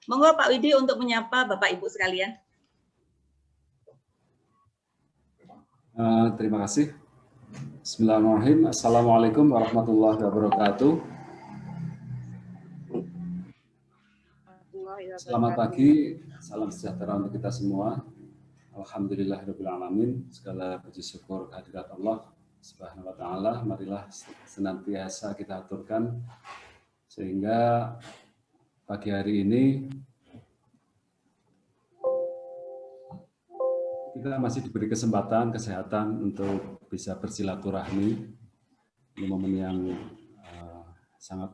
Monggo Pak Widi untuk menyapa Bapak Ibu sekalian. Terima kasih. Bismillahirrahmanirrahim. Assalamualaikum warahmatullahi wabarakatuh. Selamat pagi, salam sejahtera untuk kita semua. Alhamdulillahirabbil alamin. Segala puji syukur kehadirat Allah Subhanahu wa taala. Marilah senantiasa kita aturkan sehingga pagi hari ini kita masih diberi kesempatan, kesehatan untuk bisa bersilaturahmi. Ini momen yang sangat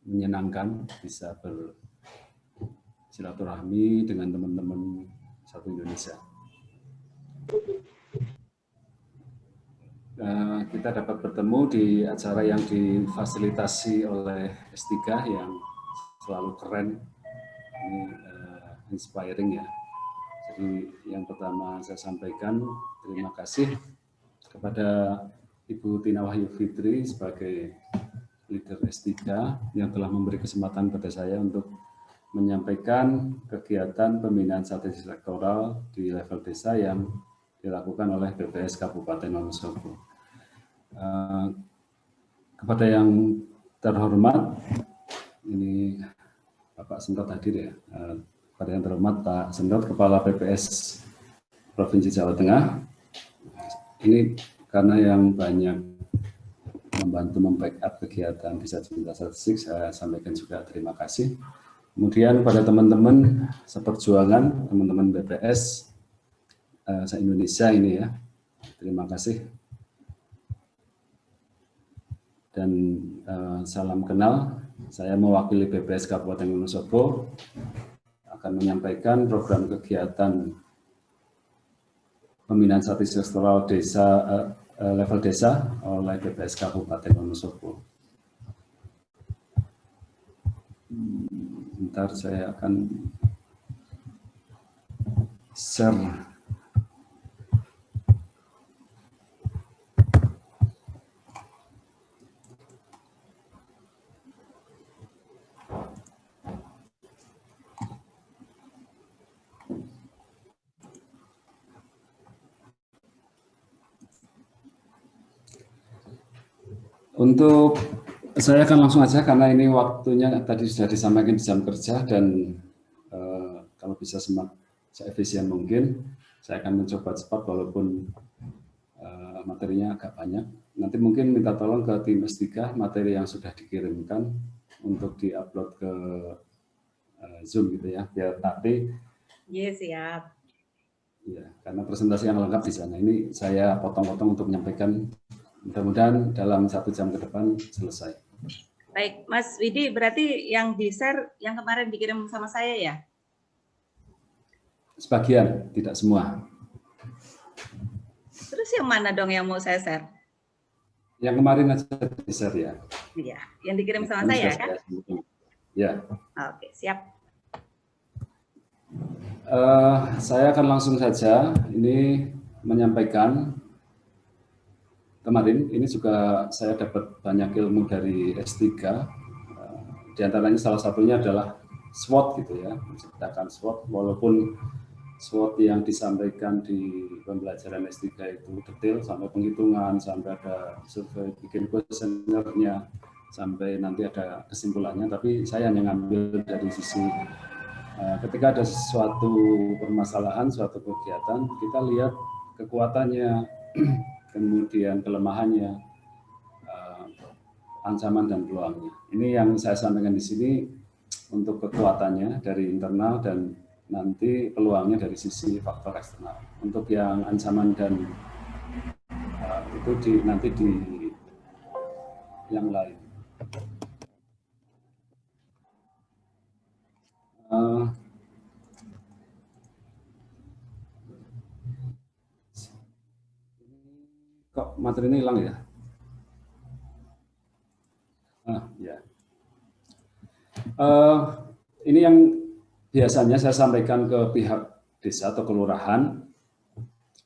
menyenangkan bisa bersilaturahmi dengan teman-teman satu Indonesia. Kita dapat bertemu di acara yang difasilitasi oleh S3 yang selalu keren, ini inspiring ya. Jadi yang pertama saya sampaikan terima kasih kepada Ibu Tina Wahyu Fitri sebagai leader S3 yang telah memberi kesempatan pada saya untuk menyampaikan kegiatan pembinaan strategi sektoral di level desa yang dilakukan oleh BPS Kabupaten Wonosobo. Kepada yang terhormat, ini Bapak Sentot hadir ya. Kepada yang terhormat Pak Sentot, Kepala BPS Provinsi Jawa Tengah. Ini karena yang banyak membantu membackup kegiatan Desa Cinta Statistik, saya sampaikan juga terima kasih. Kemudian pada teman-teman seperjuangan, teman-teman BPS se-Indonesia ini ya, terima kasih. Dan salam kenal, saya mewakili BPS Kabupaten Wonosobo akan menyampaikan program kegiatan pembinaan strategi sektoral desa level desa oleh BPS Kabupaten Wonosobo. Bentar, saya akan share. Untuk saya akan langsung aja karena ini waktunya tadi sudah disampaikan di jam kerja dan kalau bisa se-efisien mungkin saya akan mencoba cepat walaupun materinya agak banyak. Nanti mungkin minta tolong ke tim S3 materi yang sudah dikirimkan untuk diupload ke Zoom gitu ya, biar nanti. Iya, siap. Ya, karena presentasi yang lengkap di sana. Ini saya potong-potong untuk menyampaikan. Mudah-mudahan dalam 1 jam ke depan selesai. Baik, Mas Widi, berarti yang di-share yang kemarin dikirim sama saya ya? Sebagian, tidak semua. Terus yang mana dong yang mau saya share? Yang kemarin aja di-share ya. Iya, yang dikirim sama saya kan? Ya. Oke, siap. Saya akan langsung saja ini menyampaikan. Kemarin ini juga saya dapat banyak ilmu dari S3, di antaranya salah satunya adalah SWOT gitu ya, menciptakan SWOT, walaupun SWOT yang disampaikan di pembelajaran S3 itu detail sampai penghitungan, sampai ada survei, bikin kuesionernya, sampai nanti ada kesimpulannya, tapi saya hanya ngambil dari sisi ketika ada suatu permasalahan, suatu kegiatan, kita lihat kekuatannya, kemudian kelemahannya, ancaman dan peluangnya. Ini yang saya sampaikan di sini untuk kekuatannya dari internal dan nanti peluangnya dari sisi faktor eksternal. Untuk yang ancaman dan itu nanti di yang lain. Kok materi ini hilang ya? Ya. Ini yang biasanya saya sampaikan ke pihak desa atau kelurahan,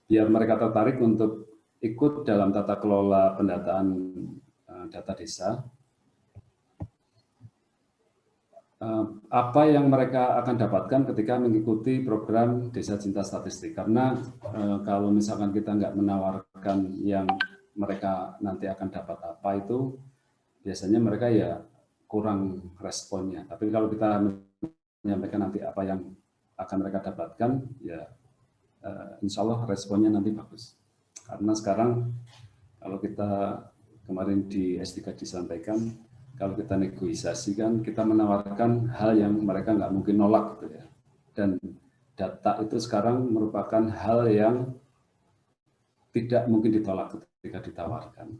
biar mereka tertarik untuk ikut dalam tata kelola pendataan data desa. apa yang mereka akan dapatkan ketika mengikuti program Desa Cinta Statistik. Karena kalau misalkan kita nggak menawarkan yang mereka nanti akan dapat apa itu, biasanya mereka ya kurang responnya. Tapi kalau kita menyampaikan nanti apa yang akan mereka dapatkan, ya insya Allah responnya nanti bagus. Karena sekarang kalau kita kemarin di S3 disampaikan, kalau kita negosiasi kan kita menawarkan hal yang mereka nggak mungkin nolak gitu ya. Dan data itu sekarang merupakan hal yang tidak mungkin ditolak ketika ditawarkan.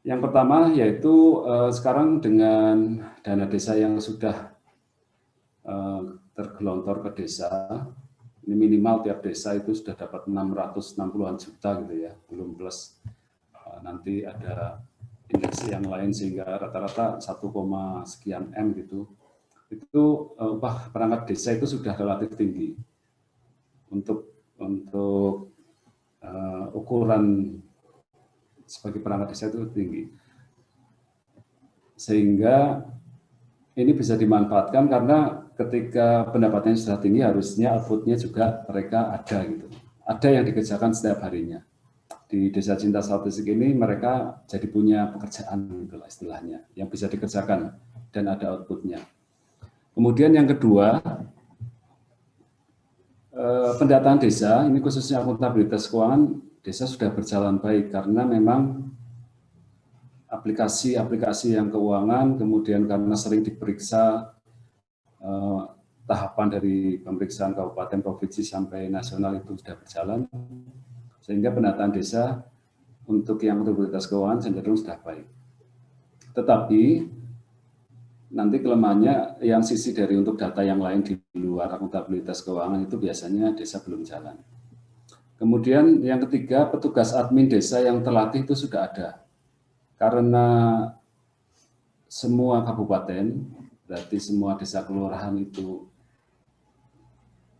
Yang pertama yaitu sekarang dengan dana desa yang sudah tergelontor ke desa, ini minimal tiap desa itu sudah dapat 660-an juta gitu ya, belum plus nanti ada indeks yang lain sehingga rata-rata 1, sekian M gitu. Itu upah perangkat desa itu sudah relatif tinggi untuk ukuran sebagai perangkat desa itu tinggi, sehingga ini bisa dimanfaatkan karena ketika pendapatannya sudah tinggi harusnya outputnya juga mereka ada gitu, ada yang dikerjakan setiap harinya. Di Desa Cinta Statistik ini mereka jadi punya pekerjaan itulah istilahnya yang bisa dikerjakan dan ada outputnya. Kemudian yang kedua, pendataan desa ini khususnya akuntabilitas keuangan desa sudah berjalan baik karena memang aplikasi-aplikasi yang keuangan, kemudian karena sering diperiksa tahapan dari pemeriksaan kabupaten, provinsi sampai nasional itu sudah berjalan, sehingga pendataan desa untuk yang akuntabilitas keuangan cenderung sudah baik. Tetapi nanti kelemahannya yang sisi dari untuk data yang lain di luar akuntabilitas keuangan itu biasanya desa belum jalan. Kemudian yang ketiga, petugas admin desa yang terlatih itu sudah ada. Karena semua kabupaten, berarti semua desa kelurahan itu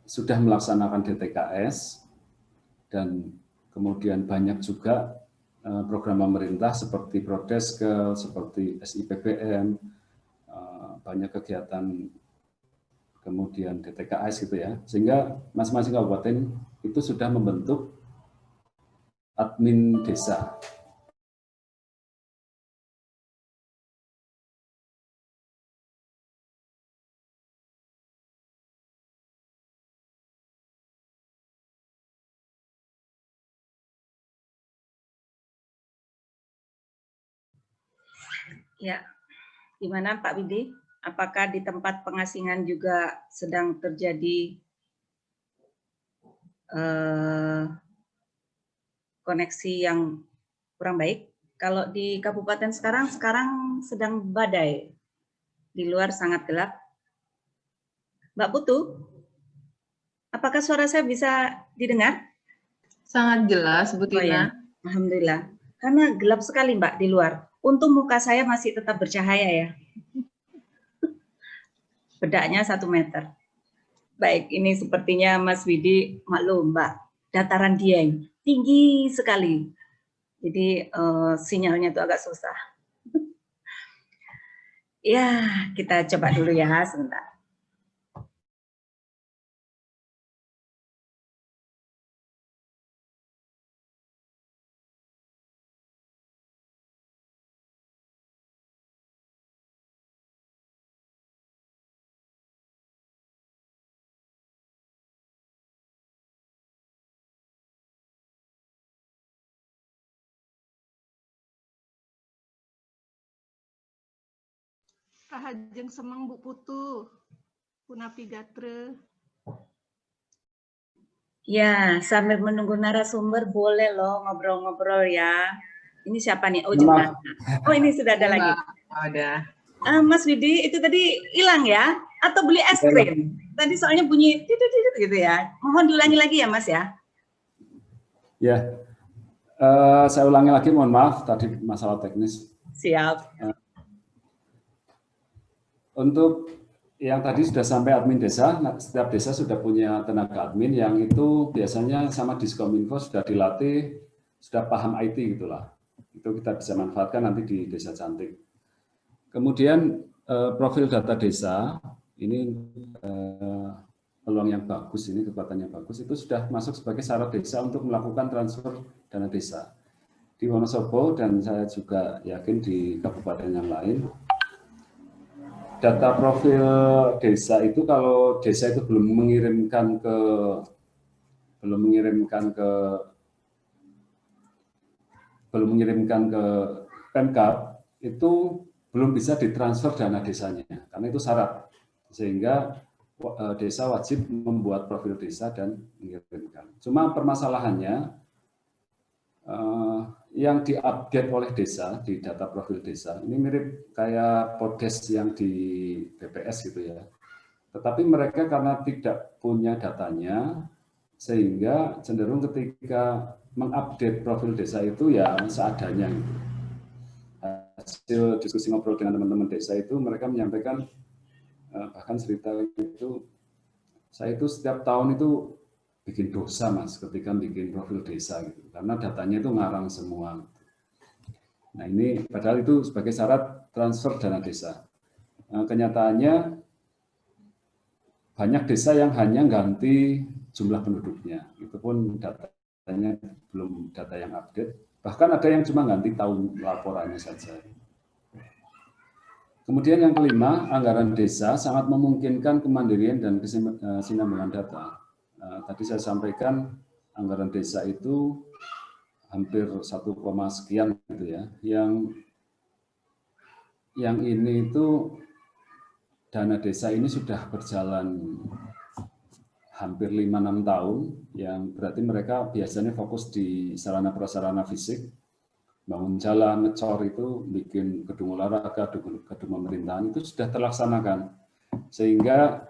sudah melaksanakan DTKS, dan kemudian banyak juga program pemerintah seperti Prodeskel, seperti SIPBM, banyak kegiatan kemudian DTKS gitu ya, sehingga masing-masing kabupaten itu sudah membentuk admin desa. Ya, gimana Pak Widi? Apakah di tempat pengasingan juga sedang terjadi koneksi yang kurang baik? Kalau di kabupaten sekarang sedang badai, di luar sangat gelap. Mbak Putu, apakah suara saya bisa didengar? Sangat jelas, Bu Tina. Oh, ya. Alhamdulillah. Karena gelap sekali Mbak di luar. Untung muka saya masih tetap bercahaya ya. Bedaknya 1 meter. Baik, ini sepertinya Mas Widi maklum Mbak. Dataran Dieng tinggi sekali. Jadi sinyalnya itu agak susah. Ya, kita coba dulu ya sebentar. Kahajeng semeng Bu Putu, Punapi Gatre. Ya, sambil menunggu narasumber boleh loh ngobrol-ngobrol ya. Ini siapa nih? Oh, Jembatan. Oh, ini sudah ada lagi. Ada. Mas Widi, itu tadi hilang ya? Atau beli es krim? Tadi soalnya bunyi titit gitu ya. Mohon diulangi lagi ya, Mas ya. Ya, saya ulangi lagi, mohon maaf tadi masalah teknis. Siap. Untuk yang tadi sudah sampai admin desa, setiap desa sudah punya tenaga admin yang itu biasanya sama Diskominfo sudah dilatih, sudah paham IT gitulah. Itu kita bisa manfaatkan nanti di Desa Cantik. Kemudian profil data desa ini peluang yang bagus, ini kekuatannya bagus, itu sudah masuk sebagai syarat desa untuk melakukan transfer dana desa. Di Wonosobo dan saya juga yakin di kabupaten yang lain, data profil desa itu kalau desa itu belum mengirimkan ke Pemkab, itu belum bisa ditransfer dana desanya, karena itu syarat. Sehingga desa wajib membuat profil desa dan mengirimkan. Cuma permasalahannya, yang diupdate oleh desa di data profil desa, ini mirip kayak podcast yang di BPS gitu ya. Tetapi mereka karena tidak punya datanya, sehingga cenderung ketika mengupdate profil desa itu ya seadanya. Hasil diskusi ngobrol dengan teman-teman desa itu mereka menyampaikan, bahkan cerita itu, saya itu setiap tahun itu bikin dosa mas ketika bikin profil desa gitu, karena datanya itu ngarang semua. Nah ini padahal itu sebagai syarat transfer dana desa. Kenyataannya banyak desa yang hanya ganti jumlah penduduknya, itu pun datanya belum data yang update, bahkan ada yang cuma ganti tahun laporannya saja. Kemudian yang kelima, anggaran desa sangat memungkinkan kemandirian dan kesinambungan data. Tadi saya sampaikan anggaran desa itu hampir 1, sekian gitu ya. Yang ini itu dana desa ini sudah berjalan hampir 5-6 tahun, yang berarti mereka biasanya fokus di sarana prasarana fisik, bangun jalan, ngecor itu, bikin gedung olahraga, gedung pemerintahan itu sudah terlaksanakan. Sehingga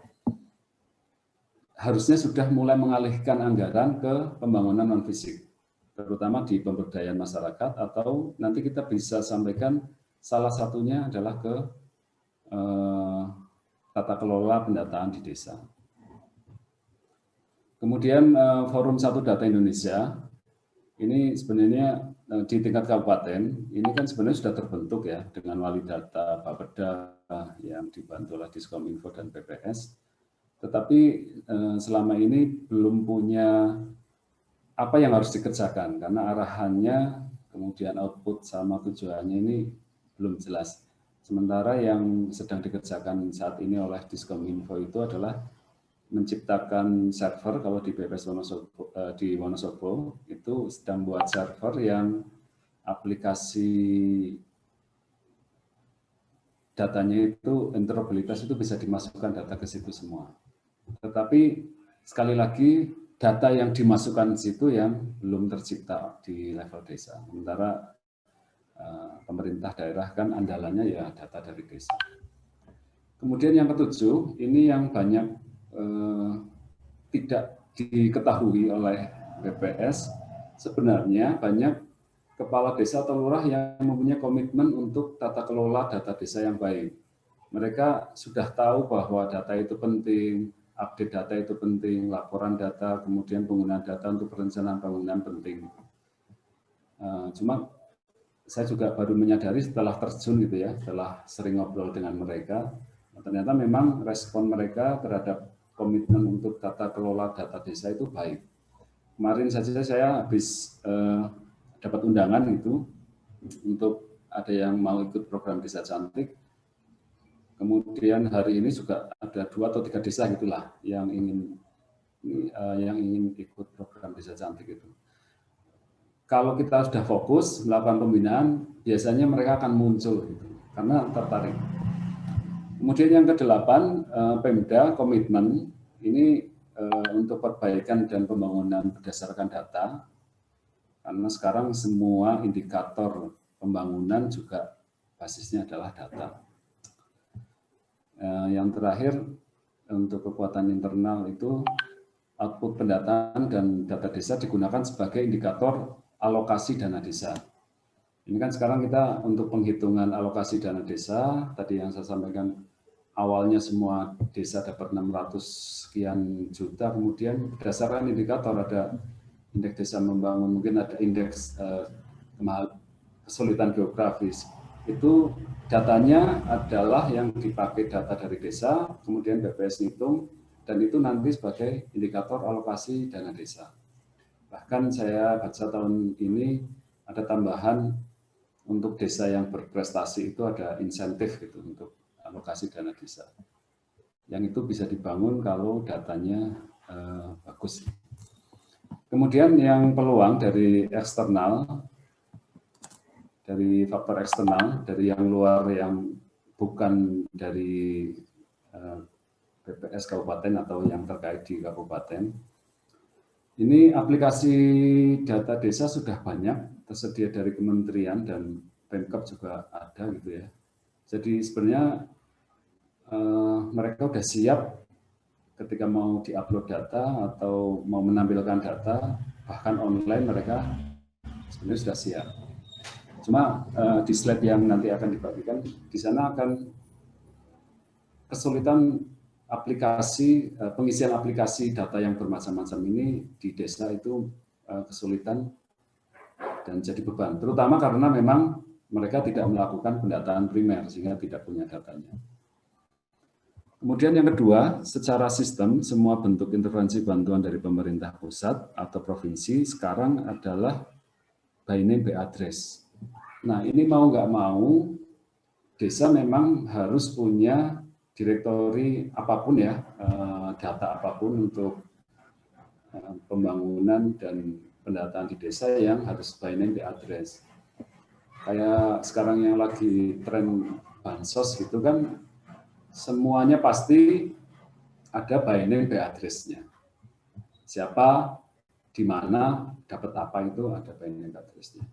harusnya sudah mulai mengalihkan anggaran ke pembangunan non-fisik, terutama di pemberdayaan masyarakat, atau nanti kita bisa sampaikan salah satunya adalah ke tata kelola pendataan di desa. Kemudian Forum Satu Data Indonesia, ini sebenarnya di tingkat kabupaten, ini kan sebenarnya sudah terbentuk ya, dengan wali data Bapeda yang dibantu oleh Diskominfo dan PPS. Tetapi selama ini belum punya apa yang harus dikerjakan, karena arahannya, kemudian output sama tujuannya ini belum jelas. Sementara yang sedang dikerjakan saat ini oleh Diskominfo itu adalah menciptakan server. Kalau di BPS Wonosobo, di Wonosobo itu sedang buat server yang aplikasi datanya itu interoperabilitas itu bisa dimasukkan data ke situ semua. Tetapi sekali lagi data yang dimasukkan di situ yang belum tercipta di level desa. Sementara pemerintah daerah kan andalannya ya data dari desa. Kemudian yang ketujuh, ini yang banyak tidak diketahui oleh BPS, sebenarnya banyak kepala desa atau lurah yang mempunyai komitmen untuk tata kelola data desa yang baik. Mereka sudah tahu bahwa data itu penting, update data itu penting, laporan data, kemudian penggunaan data untuk perencanaan bangunan penting. Cuma saya juga baru menyadari setelah terjun gitu ya, setelah sering ngobrol dengan mereka, ternyata memang respon mereka terhadap komitmen untuk tata kelola data desa itu baik. Kemarin saja saya habis dapat undangan itu untuk ada yang mau ikut program Desa Cantik. Kemudian hari ini juga ada 2 atau 3 desa gitulah yang ingin ikut program Desa Cantik itu. Kalau kita sudah fokus melakukan pembinaan, biasanya mereka akan muncul gitu, karena tertarik. Kemudian yang ke-8, Pemda komitmen ini untuk perbaikan dan pembangunan berdasarkan data, karena sekarang semua indikator pembangunan juga basisnya adalah data. Yang terakhir, untuk kekuatan internal itu output pendataan dan data desa digunakan sebagai indikator alokasi dana desa. Ini kan sekarang kita untuk penghitungan alokasi dana desa, tadi yang saya sampaikan, awalnya semua desa dapat 600 sekian juta, kemudian berdasarkan indikator ada indeks desa membangun, mungkin ada indeks kesulitan geografis, itu datanya adalah yang dipakai data dari desa, kemudian BPS hitung, dan itu nanti sebagai indikator alokasi dana desa. Bahkan saya baca tahun ini ada tambahan untuk desa yang berprestasi itu ada insentif gitu untuk alokasi dana desa. Yang itu bisa dibangun kalau datanya bagus. Kemudian yang peluang dari eksternal, dari faktor eksternal, dari yang luar yang bukan dari BPS kabupaten atau yang terkait di kabupaten. Ini aplikasi data desa sudah banyak, tersedia dari kementerian dan Pemkab juga ada gitu ya. Jadi sebenarnya mereka sudah siap ketika mau diupload data atau mau menampilkan data, bahkan online mereka sebenarnya sudah siap. Cuma di slide yang nanti akan dibagikan, di sana akan kesulitan aplikasi, pengisian aplikasi data yang bermacam-macam ini di desa itu kesulitan dan jadi beban. Terutama karena memang mereka tidak melakukan pendataan primer sehingga tidak punya datanya. Kemudian yang kedua, secara sistem semua bentuk intervensi bantuan dari pemerintah pusat atau provinsi sekarang adalah by name by address. Nah ini mau nggak mau, desa memang harus punya direktori apapun ya, data apapun untuk pembangunan dan pendataan di desa yang harus by name by address. Kayak sekarang yang lagi tren bansos gitu kan, semuanya pasti ada by name by address-nya. Siapa, di mana, dapat apa itu ada by name by address-nya.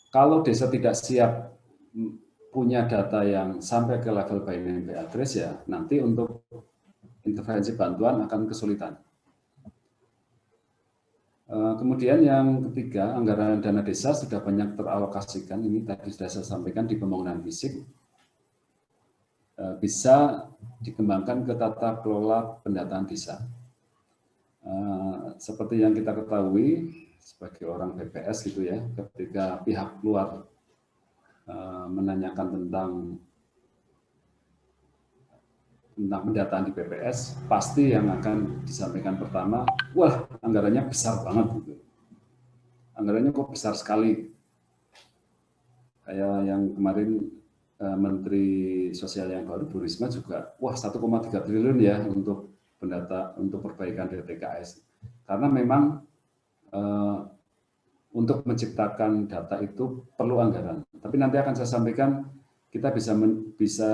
Kalau desa tidak siap punya data yang sampai ke level by name by address ya nanti untuk intervensi bantuan akan kesulitan. Kemudian yang ketiga, anggaran dana desa sudah banyak teralokasikan, ini tadi sudah saya sampaikan di pembangunan fisik, bisa dikembangkan ke tata kelola pendataan desa. Seperti yang kita ketahui sebagai orang BPS gitu ya, ketika pihak luar menanyakan tentang pendataan di BPS, pasti yang akan disampaikan pertama, wah anggarannya besar banget gitu. Anggarannya kok besar sekali. Kayak yang kemarin Menteri Sosial yang baru Bu Risma juga, wah 1,3 triliun ya untuk perbaikan DTKS. Karena memang untuk menciptakan data itu perlu anggaran. Tapi nanti akan saya sampaikan kita bisa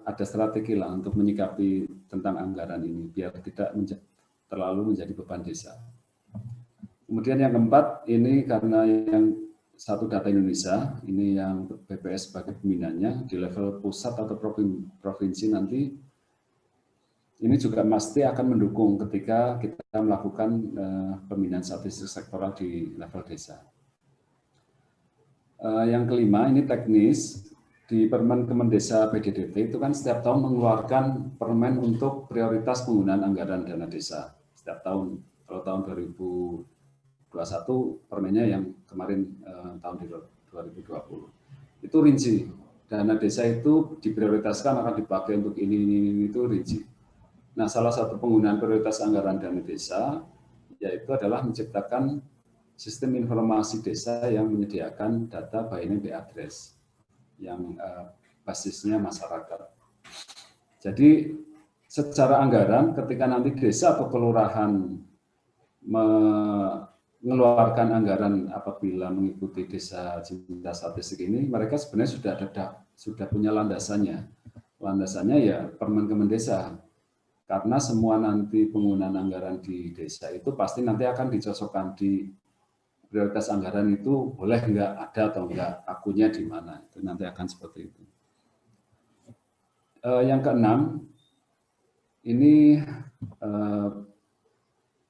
ada strategi lah untuk menyikapi tentang anggaran ini biar tidak terlalu menjadi beban desa. Kemudian yang keempat ini karena yang satu data Indonesia ini yang BPS sebagai pembinanya di level pusat atau provinsi nanti ini juga pasti akan mendukung ketika kita melakukan pembinaan statistik sektoral di level desa. Yang kelima ini teknis. Di Permen Kemendesa PDDT itu kan setiap tahun mengeluarkan permen untuk prioritas penggunaan anggaran dana desa. Setiap tahun, kalau tahun 2021 permennya yang kemarin tahun 2020. Itu rinci, dana desa itu diprioritaskan akan dipakai untuk ini itu rinci. Nah salah satu penggunaan prioritas anggaran dana desa yaitu adalah menciptakan sistem informasi desa yang menyediakan data by name by address yang basisnya masyarakat. Jadi secara anggaran ketika nanti desa atau kelurahan mengeluarkan anggaran apabila mengikuti desa cinta statistik ini, mereka sebenarnya sudah punya landasannya. Landasannya ya Permen Kemendesa. Karena semua nanti penggunaan anggaran di desa itu pasti nanti akan dicocokkan di prioritas anggaran itu boleh nggak ada atau nggak, akunnya di mana, itu nanti akan seperti itu. Yang keenam, ini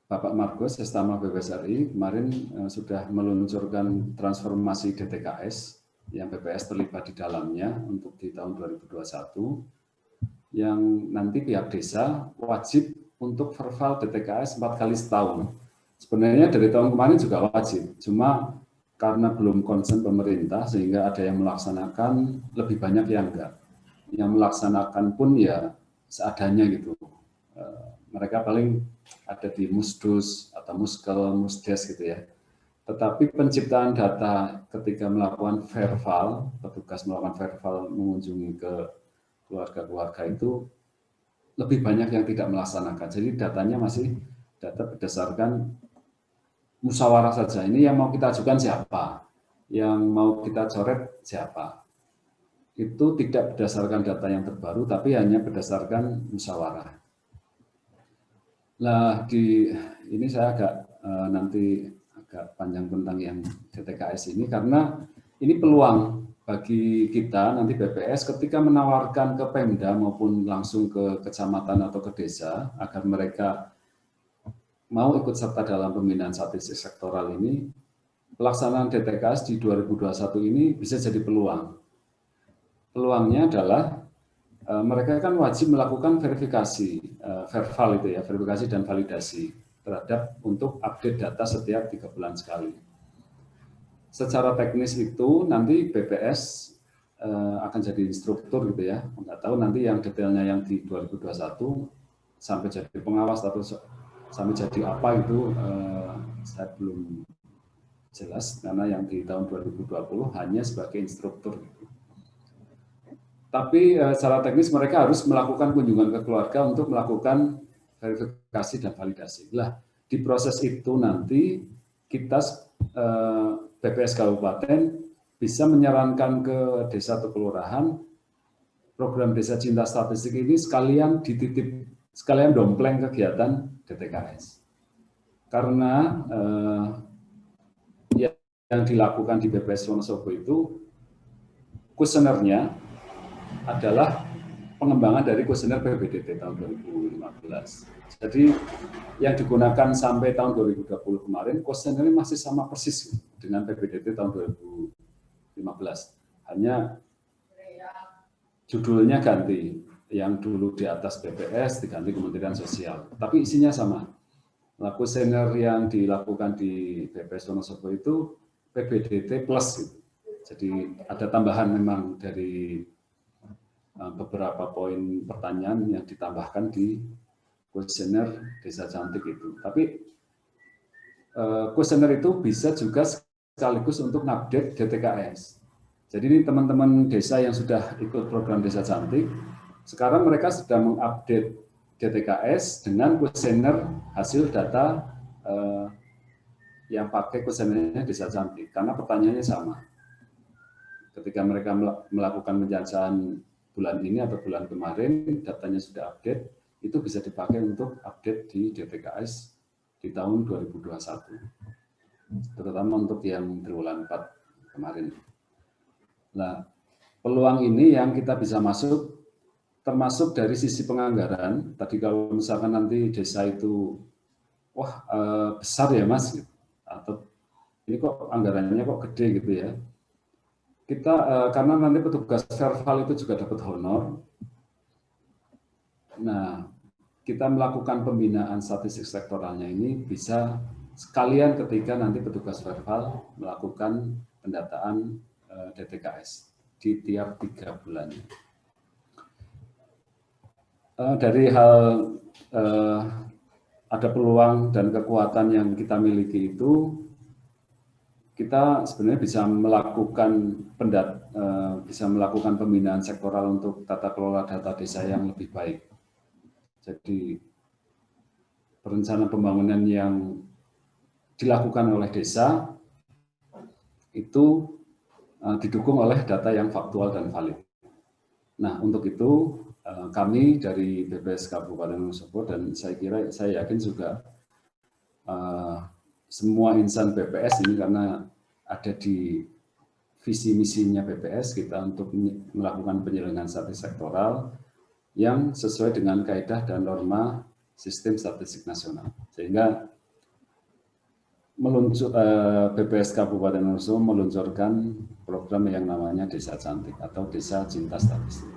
Bapak Margos, Sestama BPS-RI, kemarin sudah meluncurkan transformasi DTKS yang BPS terlibat di dalamnya untuk di tahun 2021, yang nanti pihak desa wajib untuk verval DTKS 4 kali setahun. Sebenarnya dari tahun kemarin juga wajib, cuma karena belum konsen pemerintah sehingga ada yang melaksanakan, lebih banyak yang enggak. Yang melaksanakan pun ya seadanya gitu. Mereka paling ada di Musdus atau Muskel, Musdes gitu ya. Tetapi penciptaan data ketika melakukan verbal, petugas melakukan verbal mengunjungi ke keluarga-keluarga itu lebih banyak yang tidak melaksanakan. Jadi datanya masih data berdasarkan musyawarah saja. Ini yang mau kita ajukan siapa, yang mau kita coret siapa. Itu tidak berdasarkan data yang terbaru, tapi hanya berdasarkan musyawarah. Nah, ini saya nanti agak panjang tentang yang DTKS ini, karena ini peluang bagi kita nanti BPS ketika menawarkan ke Pemda maupun langsung ke kecamatan atau ke desa agar mereka mau ikut serta dalam pembinaan statistik sektoral ini, pelaksanaan DTKS di 2021 ini bisa jadi peluang. Peluangnya adalah mereka kan wajib melakukan verifikasi verbal itu ya, verifikasi dan validasi terhadap untuk update data setiap 3 bulan sekali. Secara teknis itu nanti BPS akan jadi instruktur gitu ya. Nggak tahu nanti yang detailnya yang di 2021 sampai jadi pengawas atau sampai jadi apa itu saya belum jelas, karena yang di tahun 2020 hanya sebagai instruktur. Tapi secara teknis mereka harus melakukan kunjungan ke keluarga untuk melakukan verifikasi dan validasi. Lah, di proses itu nanti kita BPS Kabupaten bisa menyarankan ke desa atau kelurahan program Desa Cinta Statistik ini sekalian dompleng kegiatan DTKS. Karena yang dilakukan di BPS Wonosobo itu kuesionernya adalah pengembangan dari kuesioner PBDT tahun 2015. Jadi yang digunakan sampai tahun 2020 kemarin, kuesioner masih sama persis dengan PBDT tahun 2015. Hanya judulnya ganti, yang dulu di atas BPS diganti Kementerian Sosial. Tapi isinya sama. Nah, kuesioner yang dilakukan di BPS Wonosobo itu PBDT plus. Gitu. Jadi ada tambahan memang dari beberapa poin pertanyaan yang ditambahkan di kuesioner Desa Cantik itu. Tapi kuesioner itu bisa juga sekaligus untuk update DTKS. Jadi ini teman-teman desa yang sudah ikut program Desa Cantik, sekarang mereka sedang mengupdate DTKS dengan kuesioner hasil data yang pakai kuesionernya Desa Cantik, karena pertanyaannya sama. Ketika mereka melakukan penjajahan bulan ini atau bulan kemarin, datanya sudah update, itu bisa dipakai untuk update di DTKS di tahun 2021. Terutama untuk yang triwulan 4 kemarin. Nah, peluang ini yang kita bisa masuk, termasuk dari sisi penganggaran. Tadi kalau misalkan nanti desa itu, wah besar ya mas, atau ini kok anggarannya kok gede gitu ya. Kita karena nanti petugas verbal itu juga dapat honor. Nah, kita melakukan pembinaan statistik sektoralnya ini bisa sekalian ketika nanti petugas verbal melakukan pendataan DTKS di tiap 3 bulan. Dari hal ada peluang dan kekuatan yang kita miliki itu, kita sebenarnya bisa melakukan pembinaan sektoral untuk tata kelola data desa yang lebih baik. Jadi perencanaan pembangunan yang dilakukan oleh desa itu didukung oleh data yang faktual dan valid. Nah, untuk itu kami dari BPS Kabupaten Wonosobo dan saya yakin juga semua insan BPS ini, karena ada di visi misinya BPS kita untuk melakukan penyelenggaraan statistik sektoral yang sesuai dengan kaidah dan norma sistem statistik nasional. Sehingga BPS Kabupaten Wonosobo meluncurkan program yang namanya Desa Cantik atau Desa Cinta Statistik.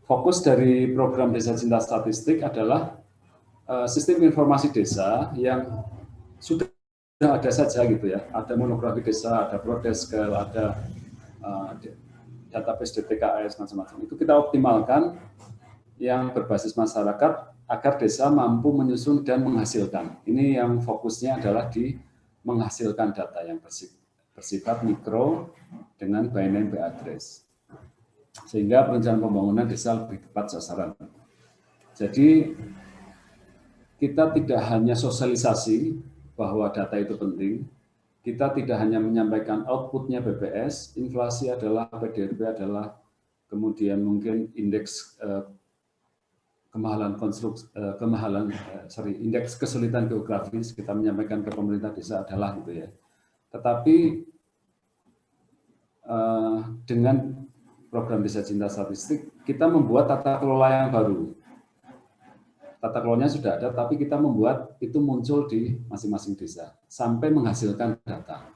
Fokus dari program Desa Cinta Statistik adalah sistem informasi desa yang sudah sudah ada saja gitu ya, ada monografi desa, ada prodeskel, ada database DTKS macam-macam. Itu kita optimalkan yang berbasis masyarakat agar desa mampu menyusun dan menghasilkan. Ini yang fokusnya adalah di menghasilkan data yang bersifat mikro dengan by name by address. Sehingga perencanaan pembangunan desa lebih tepat sasaran. Jadi kita tidak hanya sosialisasi bahwa data itu penting, kita tidak hanya menyampaikan outputnya BPS, inflasi adalah, PDRB adalah, kemudian mungkin indeks indeks kesulitan geografis kita menyampaikan ke pemerintah desa adalah gitu ya. Tetapi dengan program Desa Cinta Statistik kita membuat tata kelola yang baru. Tata kelolanya sudah ada, tapi kita membuat itu muncul di masing-masing desa sampai menghasilkan data.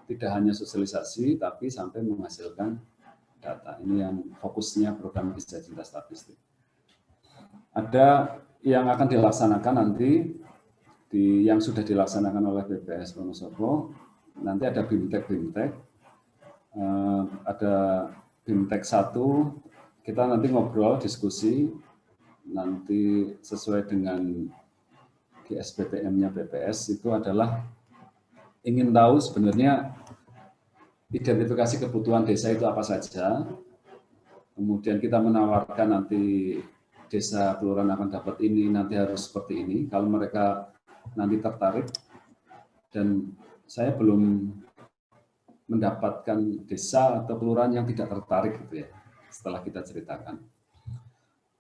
Tidak hanya sosialisasi, tapi sampai menghasilkan data. Ini yang fokusnya program Desa Cinta Statistik. Ada yang akan dilaksanakan nanti, yang sudah dilaksanakan oleh BPS Wonosobo, nanti ada BIMTEK, ada BIMTEK 1, kita nanti ngobrol, diskusi, nanti sesuai dengan GSBTM-nya BPS itu adalah ingin tahu sebenarnya identifikasi kebutuhan desa itu apa saja, kemudian kita menawarkan nanti desa kelurahan akan dapat ini, nanti harus seperti ini, kalau mereka nanti tertarik, dan saya belum mendapatkan desa atau kelurahan yang tidak tertarik gitu ya, setelah kita ceritakan.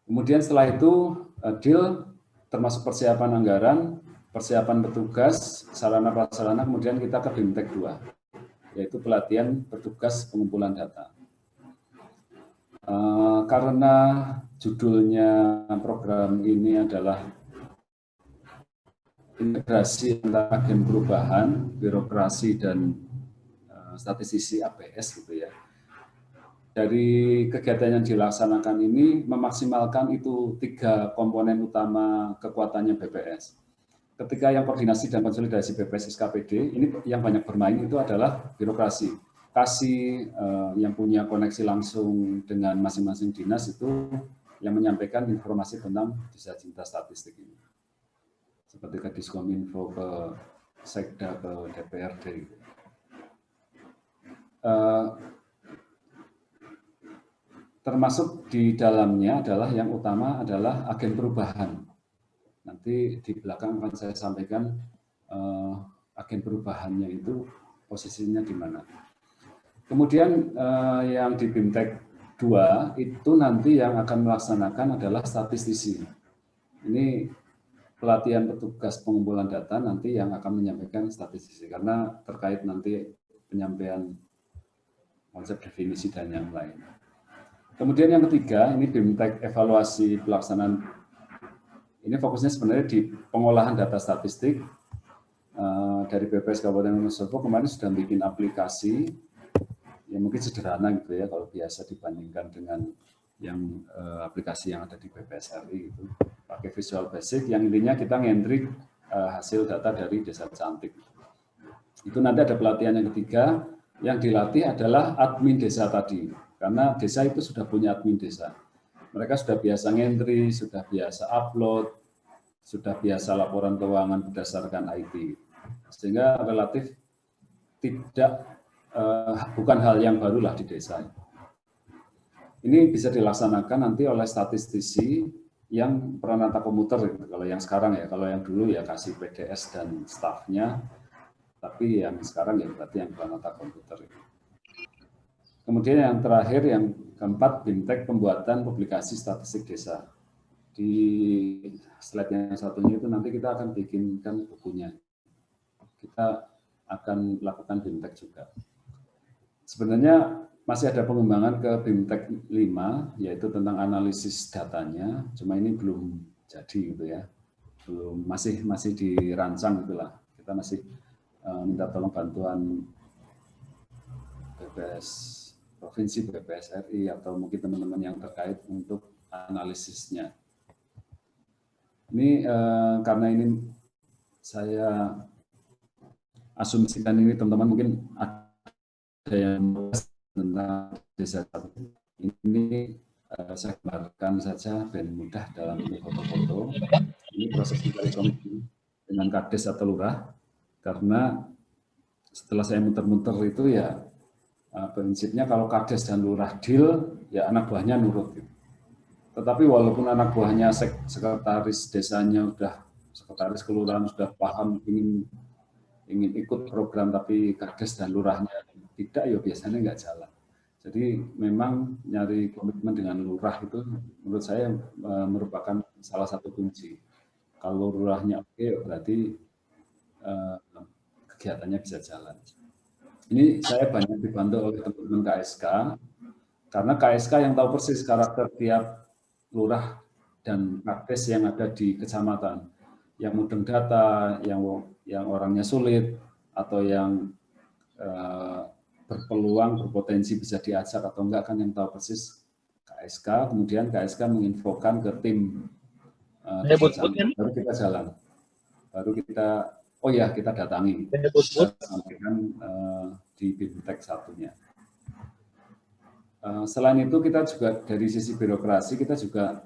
Kemudian setelah itu deal termasuk persiapan anggaran, persiapan petugas, sarana-prasarana, kemudian kita ke BIMTEK 2, yaitu pelatihan petugas pengumpulan data. Karena judulnya program ini adalah integrasi antara agen perubahan, birokrasi, dan statistisi APS gitu ya. Dari kegiatan yang dilaksanakan ini memaksimalkan itu 3 komponen utama kekuatannya BPS. Ketika yang koordinasi dan konsolidasi BPS SKPD, ini yang banyak bermain itu adalah birokrasi. Kasih yang punya koneksi langsung dengan masing-masing dinas itu yang menyampaikan informasi tentang Desa Cinta Statistik ini. Seperti ke Diskominfo, ke Sekda, ke DPRD. Termasuk di dalamnya adalah yang utama adalah agen perubahan. Nanti di belakang akan saya sampaikan agen perubahannya itu posisinya di mana. Kemudian yang di BIMTEK 2 itu nanti yang akan melaksanakan adalah statistisi. Ini pelatihan petugas pengumpulan data nanti yang akan menyampaikan statistisi karena terkait nanti penyampaian konsep definisi dan yang lain. Kemudian yang ketiga, ini BIMTEK evaluasi pelaksanaan. Ini fokusnya sebenarnya di pengolahan data statistik dari BPS Kabupaten Wonosobo. Kemarin sudah bikin aplikasi yang mungkin sederhana gitu ya, kalau biasa dibandingkan dengan yang aplikasi yang ada di BPS RI itu pakai Visual Basic. Yang intinya kita ngentri hasil data dari Desa Cantik. Itu nanti ada pelatihan yang ketiga, yang dilatih adalah admin desa tadi. Karena desa itu sudah punya admin desa. Mereka sudah biasa ngentri, sudah biasa upload, sudah biasa laporan keuangan berdasarkan IT. Sehingga relatif tidak, bukan hal yang barulah di desa. Ini bisa dilaksanakan nanti oleh statistisi yang peranata komputer, gitu. Kalau yang sekarang ya, kalau yang dulu ya kasih PDS dan stafnya, tapi yang sekarang ya berarti yang peranata komputer. Kemudian yang terakhir, yang keempat, BIMTEK pembuatan publikasi statistik desa. Di slide yang satunya itu nanti kita akan bikinkan bukunya. Kita akan lakukan BIMTEK juga. Sebenarnya masih ada pengembangan ke BIMTEK 5, yaitu tentang analisis datanya. Cuma ini belum jadi gitu ya. Belum, masih dirancang itulah. Kita masih minta tolong bantuan BPS Provinsi, BPS RI, atau mungkin teman-teman yang terkait untuk analisisnya. Ini karena ini saya asumsikan ini teman-teman mungkin ada yang tentang desa ini saya gambarkan saja dan mudah dalam foto-foto. Ini proses mencari komitmen dengan Kades atau lurah, karena setelah saya muter-muter itu ya prinsipnya kalau Kades dan lurah deal, ya anak buahnya nurut. Gitu. Tetapi walaupun anak buahnya sekretaris desanya sekretaris kelurahan sudah paham ingin ikut program, tapi Kades dan lurahnya tidak, ya biasanya nggak jalan. Jadi memang nyari komitmen dengan lurah itu menurut saya merupakan salah satu kunci. Kalau lurahnya oke, berarti kegiatannya bisa jalan. Ini saya banyak dibantu oleh teman-teman KSK, karena KSK yang tahu persis karakter tiap lurah dan Kades yang ada di kecamatan. Yang mudeng data, yang orangnya sulit, atau yang berpeluang, berpotensi bisa diajak atau enggak, kan yang tahu persis KSK. Kemudian KSK menginfokan ke tim baru kita jalan, baru kita kita datangi, kita sampaikan di BIMTEK satunya. Selain itu kita juga dari sisi birokrasi kita juga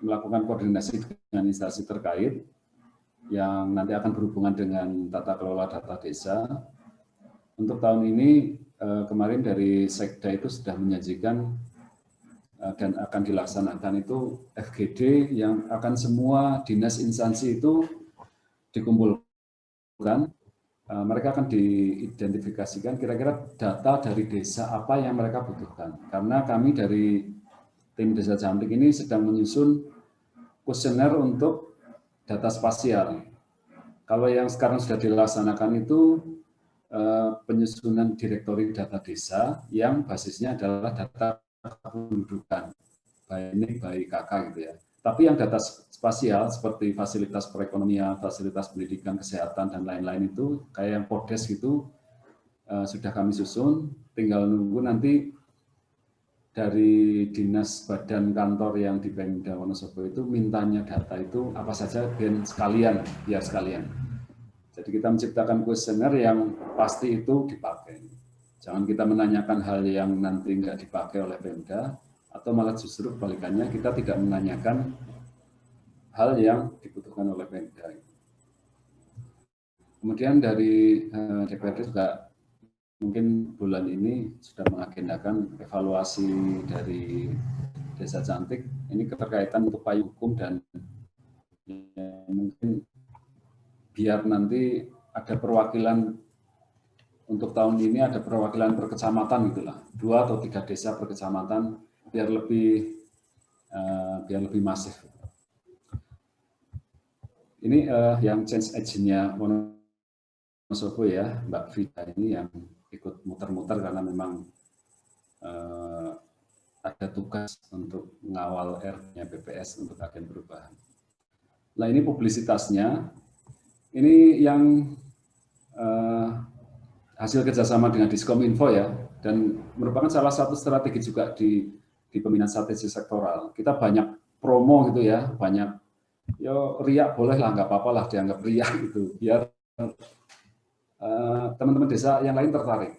melakukan koordinasi dengan instansi terkait yang nanti akan berhubungan dengan tata kelola data desa. Untuk tahun ini kemarin dari Sekda itu sudah menyajikan dan akan dilaksanakan itu FGD yang akan semua dinas instansi itu dikumpulkan. Mereka akan diidentifikasikan kira-kira data dari desa apa yang mereka butuhkan. Karena kami dari tim Desa Cantik ini sedang menyusun kuesioner untuk data spasial. Kalau yang sekarang sudah dilaksanakan itu penyusunan direktori data desa yang basisnya adalah data kependudukan, baik KK gitu ya. Tapi yang data spasial seperti fasilitas perekonomian, fasilitas pendidikan, kesehatan dan lain-lain itu kayak yang Podes gitu sudah kami susun, tinggal nunggu nanti dari dinas badan kantor yang di Pemda Wonosobo itu mintanya data itu apa saja biar sekalian. Jadi kita menciptakan kuesioner yang pasti itu dipakai. Jangan kita menanyakan hal yang nanti nggak dipakai oleh Pemda, atau malah justru kebalikannya kita tidak menanyakan hal yang dibutuhkan oleh Pemda. Kemudian dari DPRD juga mungkin bulan ini sudah mengagendakan evaluasi dari Desa Cantik. Ini keterkaitan untuk payung hukum dan mungkin biar nanti ada perwakilan untuk tahun ini ada perwakilan per kecamatan gitulah, 2 atau 3 desa per kecamatan biar lebih masif. Ini yang change agent-nya Wonosobo ya, Mbak Vida ini yang ikut muter-muter karena memang ada tugas untuk mengawal R-nya BPS untuk agen perubahan. Nah ini publisitasnya. Ini yang hasil kerjasama dengan Diskominfo ya, dan merupakan salah satu strategi juga di pembinaan strategi sektoral. Kita banyak promo gitu ya, banyak riak boleh lah, nggak apa-apa lah dianggap riak gitu, biar teman-teman desa yang lain tertarik.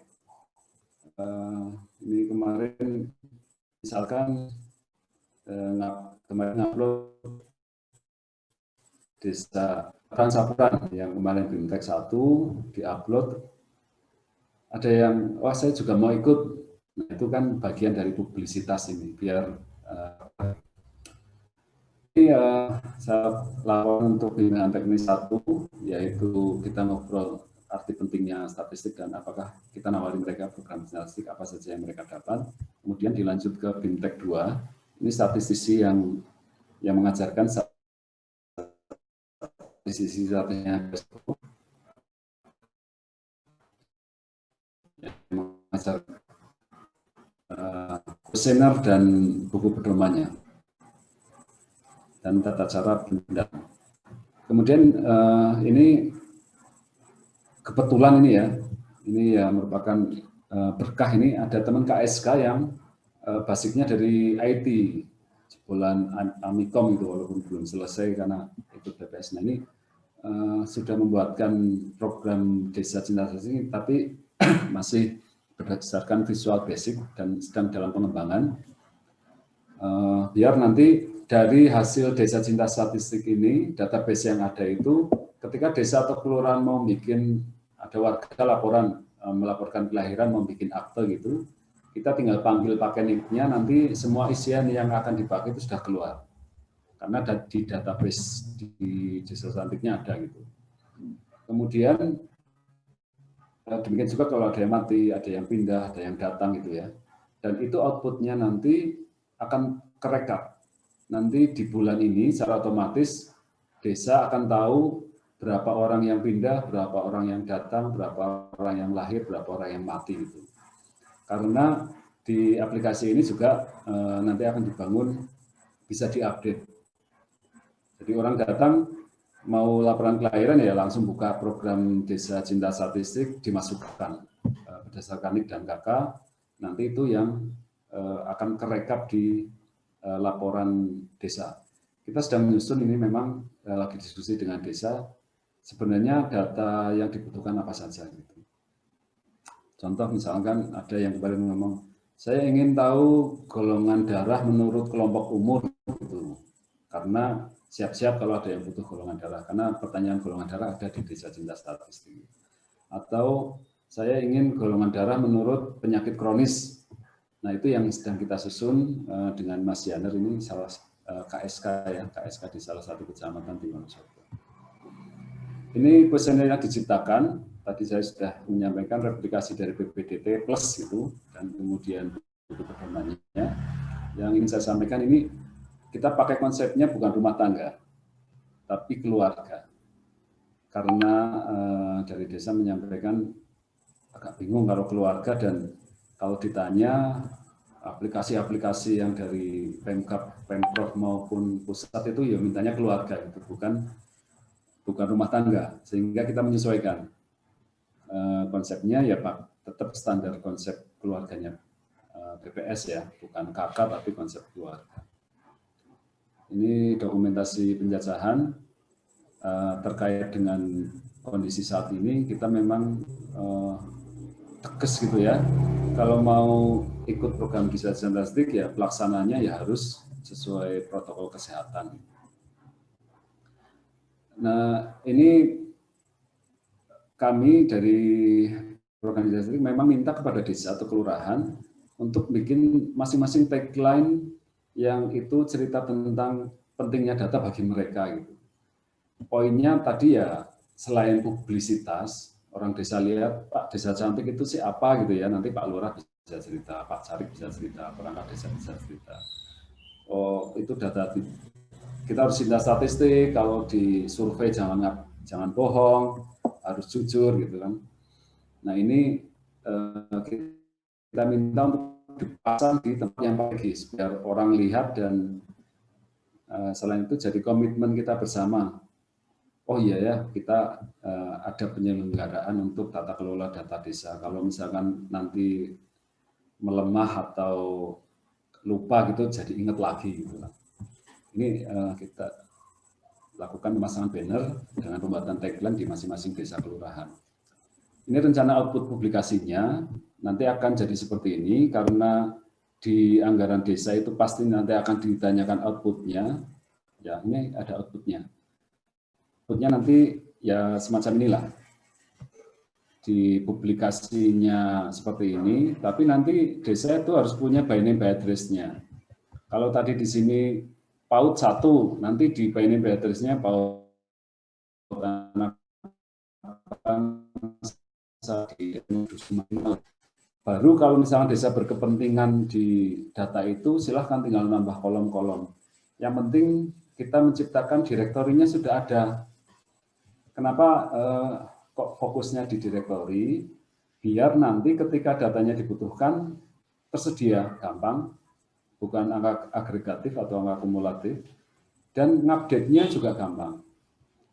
Ini kemarin misalkan kemarin upload desa Transapuran yang kemarin BIMTEK 1 diupload, ada yang saya juga mau ikut. Nah, itu kan bagian dari publisitas ini biar saya laporan untuk pembinaan teknis 1, yaitu kita ngobrol arti pentingnya statistik dan apakah kita nawarin mereka program statistik apa saja yang mereka dapat. Kemudian dilanjut ke BIMTEK 2, ini statistisi yang mengajarkan sisi satunya mengajar kuesioner dan buku pedomannya dan tata cara pendataan. Kemudian ini kebetulan ini ya merupakan berkah. Ini ada teman KSK yang basicnya dari IT, bulan Amikom itu walaupun belum selesai karena ikut BPS. Nah ini sudah membuatkan program Desa Cinta Statistik, tapi masih berdasarkan Visual Basic dan sedang dalam pengembangan. Biar nanti dari hasil Desa Cinta Statistik ini, database yang ada itu, ketika desa atau kelurahan mau bikin, ada warga laporan, melaporkan kelahiran, mau bikin akte gitu, kita tinggal panggil pakai NIK-nya, nanti semua isian yang akan dipakai itu sudah keluar. Karena di database di Desa Statistiknya ada gitu. Kemudian demikian juga kalau ada yang mati, ada yang pindah, ada yang datang gitu ya. Dan itu outputnya nanti akan kerekap. Nanti di bulan ini secara otomatis desa akan tahu berapa orang yang pindah, berapa orang yang datang, berapa orang yang lahir, berapa orang yang mati gitu. Karena di aplikasi ini juga nanti akan dibangun bisa diupdate. Jadi orang datang mau laporan kelahiran ya langsung buka program Desa Cinta Statistik, dimasukkan berdasarkan NIK dan KK, nanti itu yang akan kerekap di laporan desa. Kita sedang menyusun ini, memang lagi diskusi dengan desa, sebenarnya data yang dibutuhkan apa saja gitu. Contoh misalkan ada yang kemarin ngomong, saya ingin tahu golongan darah menurut kelompok umur gitu. Karena siap-siap kalau ada yang butuh golongan darah, karena pertanyaan golongan darah ada di Desa Cinta Statistik. Atau saya ingin golongan darah menurut penyakit kronis. Nah itu yang sedang kita susun dengan Mas Yaner, ini salah KSK ya, KSK di salah satu kecamatan di Wonosobo. Ini kuesioner yang diciptakan, tadi saya sudah menyampaikan replikasi dari BPDT plus gitu, dan kemudian itu pedomannya. Yang ingin saya sampaikan ini, kita pakai konsepnya bukan rumah tangga, tapi keluarga. Karena dari desa menyampaikan agak bingung kalau keluarga, dan kalau ditanya aplikasi-aplikasi yang dari Pemkab, Pemprov maupun pusat itu ya mintanya keluarga, itu bukan rumah tangga, sehingga kita menyesuaikan konsepnya ya Pak, tetap standar konsep keluarganya BPS ya, bukan KK tapi konsep keluarga. Ini dokumentasi penjajahan terkait dengan kondisi saat ini. Kita memang tegas gitu ya, kalau mau ikut program Desa Statistik ya pelaksananya ya harus sesuai protokol kesehatan. Nah ini kami dari program Desa Statistik memang minta kepada desa atau kelurahan untuk bikin masing-masing tagline yang itu cerita tentang pentingnya data bagi mereka gitu. Poinnya tadi ya, selain publisitas, orang desa lihat Pak Desa Cantik itu sih apa gitu ya, nanti Pak Lurah bisa cerita, Pak Carik bisa cerita, perangkat desa bisa cerita. Oh itu data, kita harus cinta statistik, kalau di survei jangan bohong, harus jujur gitu kan. Nah ini kita minta untuk dipasang di tempat yang bagus biar orang lihat, dan selain itu jadi komitmen kita bersama. Oh iya ya, kita ada penyelenggaraan untuk tata kelola data desa. Kalau misalkan nanti melemah atau lupa gitu, jadi ingat lagi gitu. Ini kita lakukan pemasangan banner dengan pembuatan tagline di masing-masing desa kelurahan. Ini rencana output publikasinya nanti akan jadi seperti ini, karena di anggaran desa itu pasti nanti akan ditanyakan outputnya. Ya, ini ada outputnya. Outputnya nanti ya semacam inilah. Di publikasinya seperti ini, tapi nanti desa itu harus punya by name by address-nya. Kalau tadi di sini PAUD 1, nanti di by name by address-nya PAUD anak baru kalau misalnya desa berkepentingan di data itu, silahkan tinggal nambah kolom-kolom. Yang penting kita menciptakan direktorinya sudah ada. Kenapa kok fokusnya di direktori? Biar nanti ketika datanya dibutuhkan tersedia gampang, bukan angka agregatif atau angka kumulatif, dan ngupdate-nya juga gampang.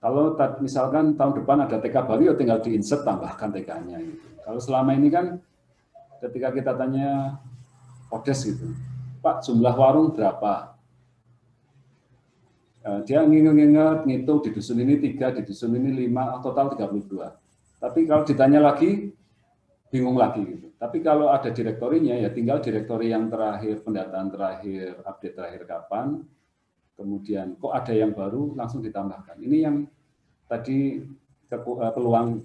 Kalau misalkan tahun depan ada TK baru, ya tinggal di-insert, tambahkan TK-nya. Gitu. Kalau selama ini kan ketika kita tanya Odes gitu, Pak jumlah warung berapa? Dia nginget, ngitung di dusun ini 3, di dusun ini 5, total 32. Tapi kalau ditanya lagi, bingung lagi gitu. Tapi kalau ada direktorinya, ya tinggal direktori yang terakhir, pendataan terakhir, update terakhir kapan, kemudian kok ada yang baru, langsung ditambahkan. Ini yang tadi peluang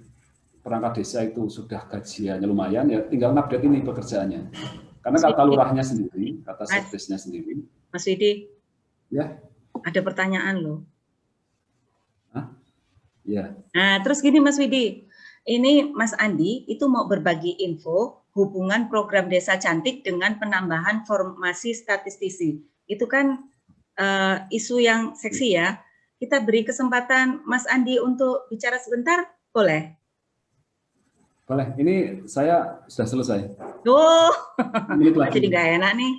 perangkat desa itu sudah gajiannya lumayan, ya tinggal update ini pekerjaannya. Karena kata lurahnya sendiri, kata sekdesnya sendiri. Mas Widi, Ya. ada pertanyaan loh. Hah? Ya. Nah, terus gini Mas Widi, ini Mas Andi itu mau berbagi info hubungan program Desa Cantik dengan penambahan formasi statistisi. Itu kan isu yang seksi ya. Kita beri kesempatan Mas Andi untuk bicara sebentar, boleh? Boleh, ini saya sudah selesai. Oh, lagi. jadi nggak enak nih.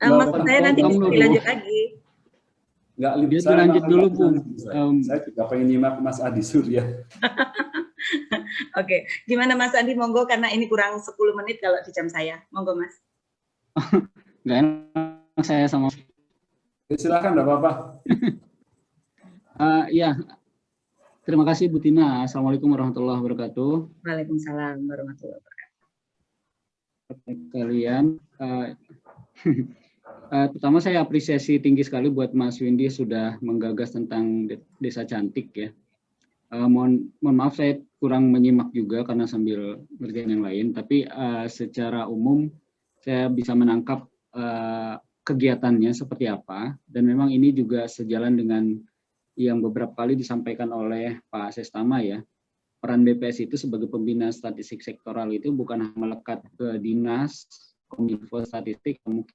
Maksud saya nanti bisa dilanjut lagi. Nggak, saya lanjut dulu, Bu. Saya juga pengen nyimak Mas Adi Surya. Oke, gimana Mas Andi, monggo, karena ini kurang 10 menit kalau di jam saya. Monggo Mas. Nggak enak saya sama. Silakan, nggak apa-apa. Ya, terima kasih Bu Tina. Assalamualaikum warahmatullahi wabarakatuh. Waalaikumsalam warahmatullahi wabarakatuh. Kalian, pertama saya apresiasi tinggi sekali buat Mas Windy sudah menggagas tentang Desa Cantik ya. Mohon maaf saya kurang menyimak juga karena sambil ngerjain yang lain, tapi secara umum saya bisa menangkap kegiatannya seperti apa, dan memang ini juga sejalan dengan yang beberapa kali disampaikan oleh Pak Sestama ya. Peran BPS itu sebagai pembina statistik sektoral itu bukan hanya melekat ke dinas, kominfo statistik, mungkin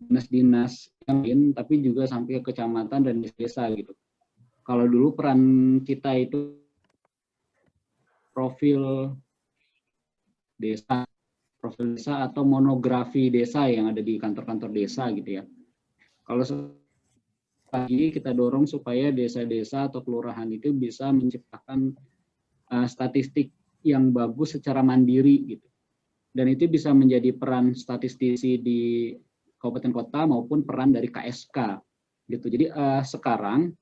dinas-dinas yang lain, tapi juga sampai ke kecamatan dan desa gitu. Kalau dulu peran kita itu profil desa atau monografi desa yang ada di kantor-kantor desa gitu ya. Kalau lagi kita dorong supaya desa-desa atau kelurahan itu bisa menciptakan statistik yang bagus secara mandiri gitu. Dan itu bisa menjadi peran statistisi di kabupaten kota maupun peran dari KSK gitu. Jadi sekarang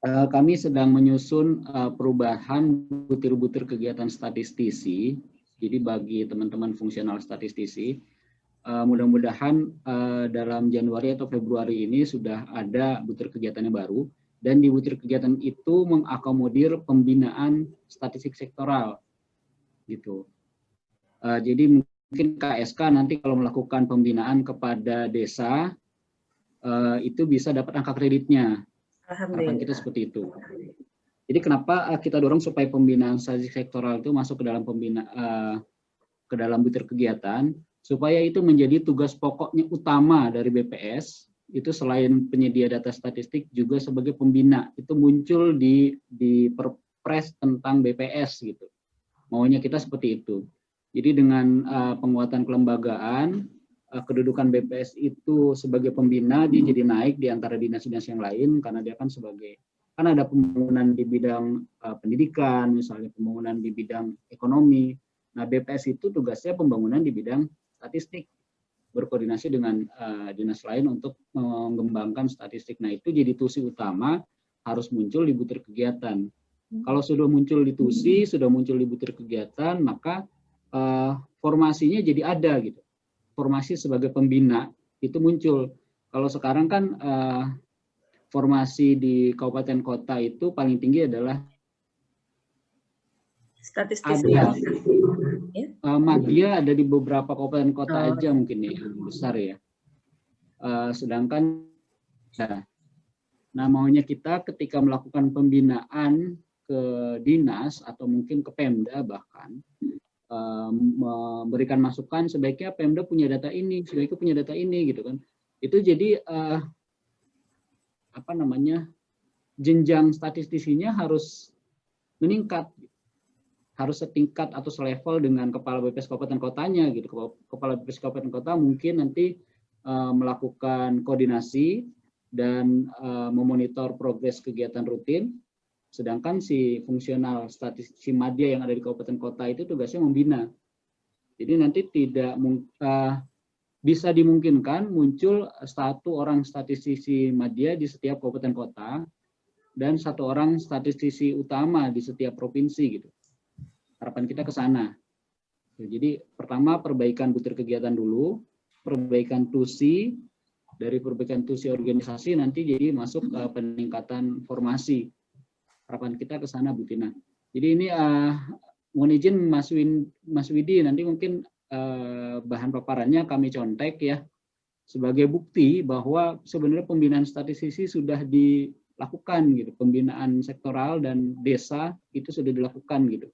kami sedang menyusun perubahan butir-butir kegiatan statistisi. Jadi bagi teman-teman fungsional statistisi, mudah-mudahan dalam Januari atau Februari ini sudah ada butir kegiatannya baru. Dan di butir kegiatan itu mengakomodir pembinaan statistik sektoral, gitu. Jadi mungkin KSK nanti kalau melakukan pembinaan kepada desa itu bisa dapat angka kreditnya. Harapan kita seperti itu. Jadi kenapa kita dorong supaya pembinaan statistik sektoral itu masuk ke dalam ke dalam butir kegiatan, supaya itu menjadi tugas pokoknya utama dari BPS. Itu selain penyedia data statistik juga sebagai pembina, itu muncul di Perpres tentang BPS gitu. Maunya kita seperti itu. Jadi dengan penguatan kelembagaan, kedudukan BPS itu sebagai pembina dia jadi naik di antara dinas-dinas yang lain, karena dia kan ada pembangunan di bidang pendidikan, misalnya pembangunan di bidang ekonomi. Nah, BPS itu tugasnya pembangunan di bidang statistik, berkoordinasi dengan dinas lain untuk mengembangkan statistik. Nah, itu jadi tusi utama harus muncul di butir kegiatan. Kalau sudah muncul di tusi, sudah muncul di butir kegiatan, maka formasinya jadi ada gitu. Formasi sebagai pembina itu muncul. Kalau sekarang kan formasi di kabupaten kota itu paling tinggi adalah statistisi. Madya ada di beberapa kabupaten kota aja mungkin ya, besar ya. Sedangkan nah maunya kita ketika melakukan pembinaan ke dinas atau mungkin ke Pemda bahkan memberikan masukan, sebaiknya Pemda punya data ini, sebaiknya punya data ini gitu kan. Itu jadi jenjang statistisinya harus meningkat, harus setingkat atau selevel dengan kepala BPS kabupaten kotanya gitu. Kepala BPS kabupaten kota mungkin nanti melakukan koordinasi dan memonitor progres kegiatan rutin, sedangkan si fungsional statistisi madya yang ada di kabupaten kota itu tugasnya membina. Jadi nanti tidak bisa dimungkinkan muncul 1 orang statistisi media di setiap kabupaten kota dan 1 orang statistisi utama di setiap provinsi gitu. Harapan kita ke sana. Jadi pertama perbaikan butir kegiatan dulu, perbaikan TUSI, dari perbaikan TUSI organisasi nanti jadi masuk ke peningkatan formasi. Harapan kita ke sana Bu Tina. Jadi ini mohon izin Mas Widi nanti mungkin bahan paparannya kami contek ya sebagai bukti bahwa sebenarnya pembinaan statistisi sudah dilakukan gitu, pembinaan sektoral dan desa itu sudah dilakukan gitu.